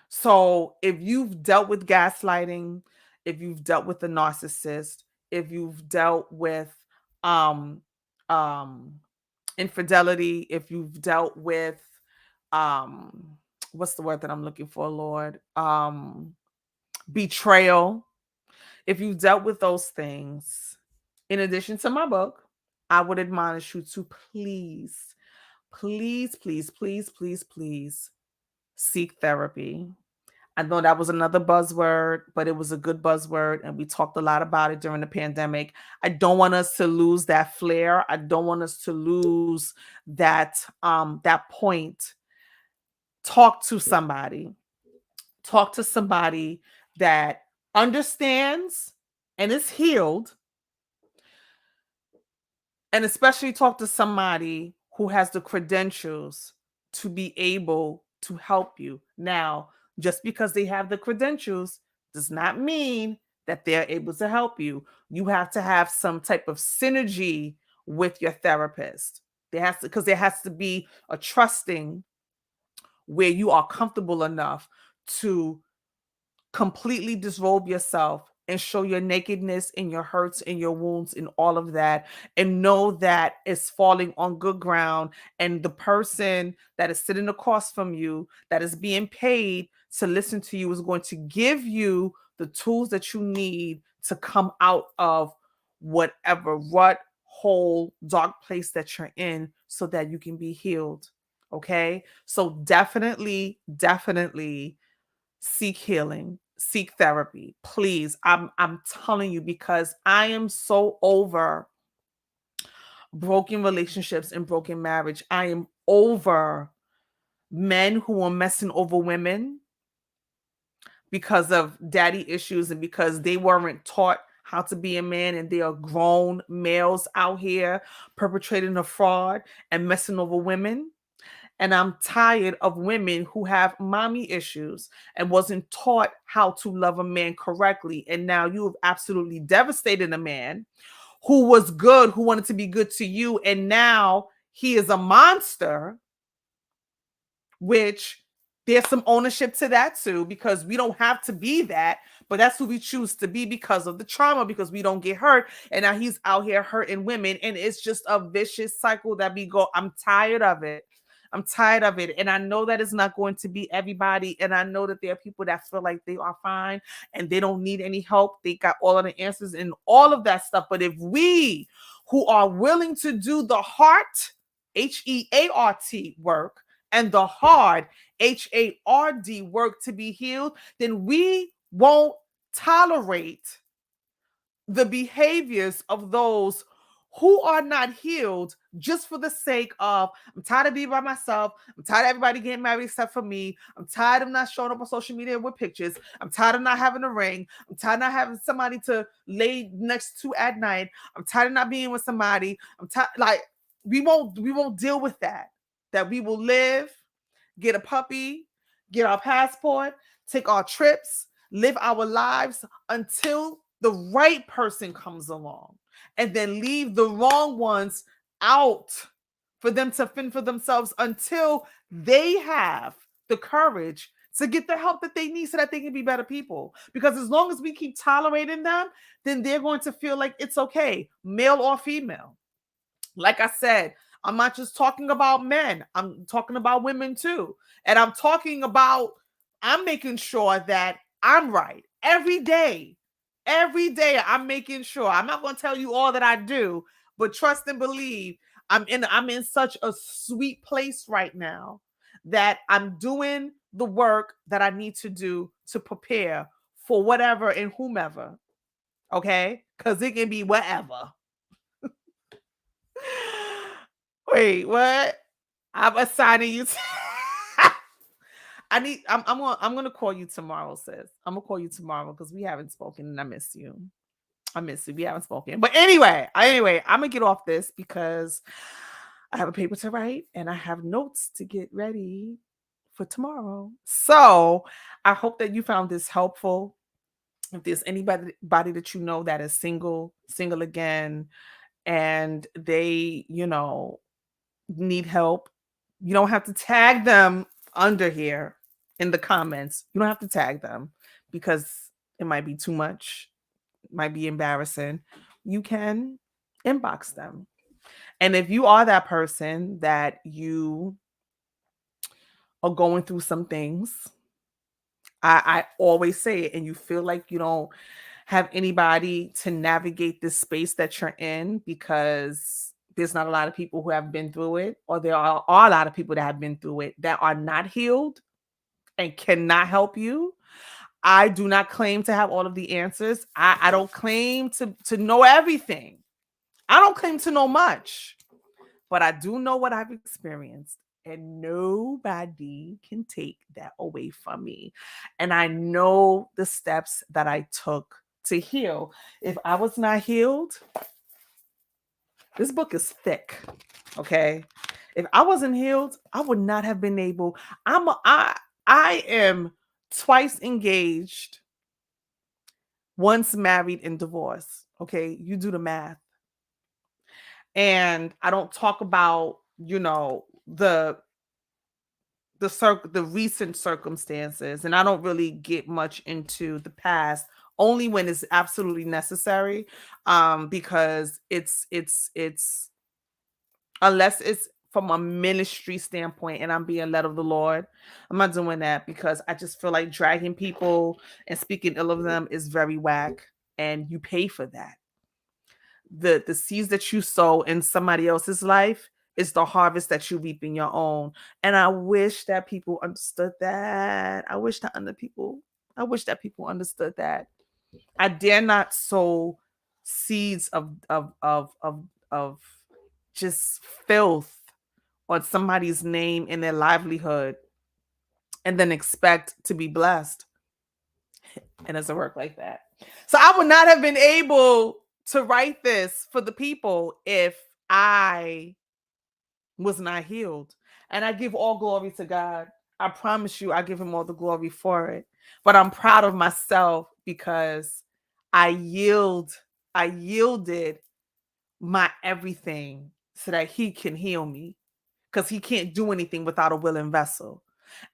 Speaker 1: So if you've dealt with gaslighting, if you've dealt with a narcissist, if you've dealt with um um infidelity, if you've dealt with um what's the word that I'm looking for, Lord? Betrayal. If you've dealt with those things, in addition to my book, I would admonish you to please, please, please, please, please, please seek therapy. I know that was another buzzword, but it was a good buzzword, and we talked a lot about it during the pandemic. I don't want us to lose that flair. I don't want us to lose that point. Talk to somebody. Talk to somebody that understands and is healed, and especially talk to somebody who has the credentials to be able to help you. Now, just because they have the credentials does not mean that they're able to help you. You have to have some type of synergy with your therapist. There has to be a trusting where you are comfortable enough to completely disrobe yourself and show your nakedness and your hurts and your wounds and all of that, and know that it's falling on good ground, and the person that is sitting across from you that is being paid to listen to you is going to give you the tools that you need to come out of whatever rut, hole, dark place that you're in, so that you can be healed. Okay, so definitely seek healing, seek therapy. Please. I'm telling you, because I am so over broken relationships and broken marriage. I am over men who are messing over women because of daddy issues and because they weren't taught how to be a man, and there are grown males out here perpetrating a fraud and messing over women. And I'm tired of women who have mommy issues and wasn't taught how to love a man correctly. And now you have absolutely devastated a man who was good, who wanted to be good to you. And now he is a monster, which there's some ownership to that too, because we don't have to be that, but that's who we choose to be because of the trauma, because we don't get hurt. And now he's out here hurting women. And it's just a vicious cycle that we go. I'm tired of it. I'm tired of it. And I know that it's not going to be everybody. And I know that there are people that feel like they are fine and they don't need any help. They got all of the answers and all of that stuff. But if we who are willing to do the heart, HEART work, and the hard, HARD work to be healed, then we won't tolerate the behaviors of those who are not healed just for the sake of, I'm tired of being by myself. I'm tired of everybody getting married except for me. I'm tired of not showing up on social media with pictures. I'm tired of not having a ring. I'm tired of not having somebody to lay next to at night. I'm tired of not being with somebody. I'm tired. Like, we won't deal with that. That we will live, get a puppy, get our passport, take our trips, live our lives until the right person comes along, and then leave the wrong ones out for them to fend for themselves until they have the courage to get the help that they need so that they can be better people. Because as long as we keep tolerating them, then they're going to feel like it's okay, male or female. Like I said, I'm not just talking about men, I'm talking about women too. And I'm making sure that I'm right every day. Every day I'm making sure. I'm not going to tell you all that I do, but trust and believe I'm in such a sweet place right now that I'm doing the work that I need to do to prepare for whatever and whomever. Okay? Cuz it can be whatever. Wait, what? I'm assigning you. I'm gonna call you tomorrow, sis. I'm gonna call you tomorrow because we haven't spoken and I miss you. I miss you. We haven't spoken. But anyway, I'm gonna get off this because I have a paper to write and I have notes to get ready for tomorrow. So I hope that you found this helpful. If there's anybody that you know that is single again, and they, need help, you don't have to tag them under here in the comments. You don't have to tag them because it might be too much, might be embarrassing. You can inbox them. And if you are that person that you are going through some things, I always say it, and you feel like you don't have anybody to navigate this space that you're in because there's not a lot of people who have been through it, or there are a lot of people that have been through it that are not healed and cannot help you. I do not claim to have all of the answers. I don't claim to know everything. I don't claim to know much, but I do know what I've experienced. And nobody can take that away from me. And I know the steps that I took to heal. If I was not healed, this book is thick. Okay. If I wasn't healed, I would not have been able. I am twice engaged, once married and divorced. Okay. You do the math. And I don't talk about, the recent circumstances, and I don't really get much into the past, only when it's absolutely necessary, because it's unless it's from a ministry standpoint and I'm being led of the Lord, I'm not doing that because I just feel like dragging people and speaking ill of them is very whack, and you pay for that. The seeds that you sow in somebody else's life is the harvest that you reap in your own. And I wish that people understood that. I wish that people understood that. I dare not sow seeds of just filth on somebody's name and their livelihood and then expect to be blessed. It doesn't work like that. So I would not have been able to write this for the people if I was not healed. And I give all glory to God. I promise you, I give him all the glory for it. But I'm proud of myself because I yielded my everything so that he can heal me. Because he can't do anything without a willing vessel.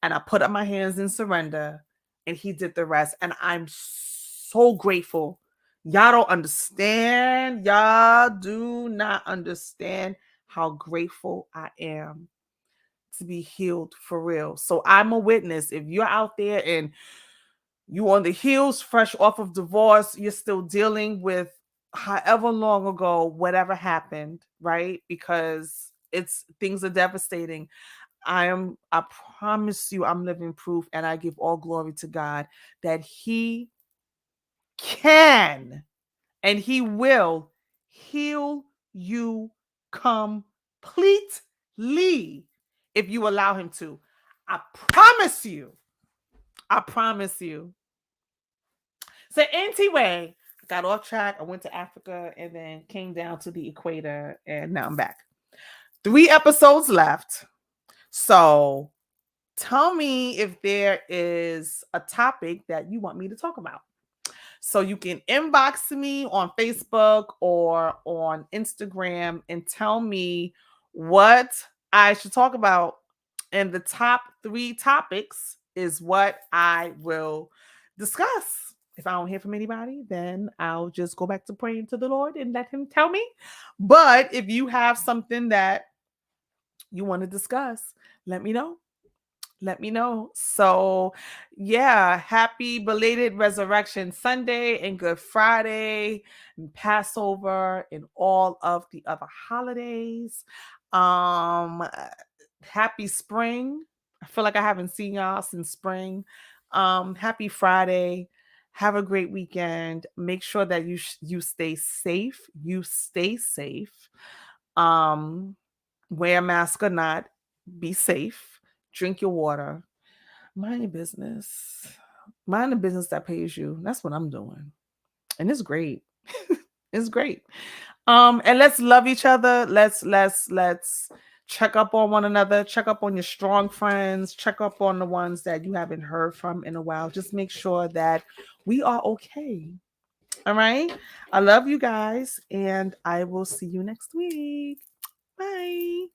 Speaker 1: And I put up my hands in surrender and he did the rest. And I'm so grateful. Y'all don't understand. Y'all do not understand how grateful I am to be healed for real. So I'm a witness. If you're out there and you on the heels, fresh off of divorce, you're still dealing with however long ago, whatever happened, right? Because it's things are devastating. I promise you, I'm living proof, and I give all glory to God that He can and He will heal you completely if you allow Him to. I promise you. I promise you. So anyway, I got off track. I went to Africa and then came down to the equator, and now I'm back. 3 episodes left. So tell me if there is a topic that you want me to talk about. So you can inbox me on Facebook or on Instagram and tell me what I should talk about. And the top 3 topics is what I will discuss. If I don't hear from anybody, then I'll just go back to praying to the Lord and let him tell me. But if you have something that you want to discuss, let me know. Let me know. So, yeah, happy belated Resurrection Sunday and Good Friday and Passover and all of the other holidays. Um Happy spring. I feel like I haven't seen y'all since spring. Happy Friday. Have a great weekend. Make sure that you stay safe. You stay safe. Um Wear a mask or not, be safe, drink your water, mind your business, mind the business that pays you. That's what I'm doing. And it's great. It's great. And let's love each other. Let's check up on one another, check up on your strong friends, check up on the ones that you haven't heard from in a while. Just make sure that we are okay. All right. I love you guys, and I will see you next week. Bye.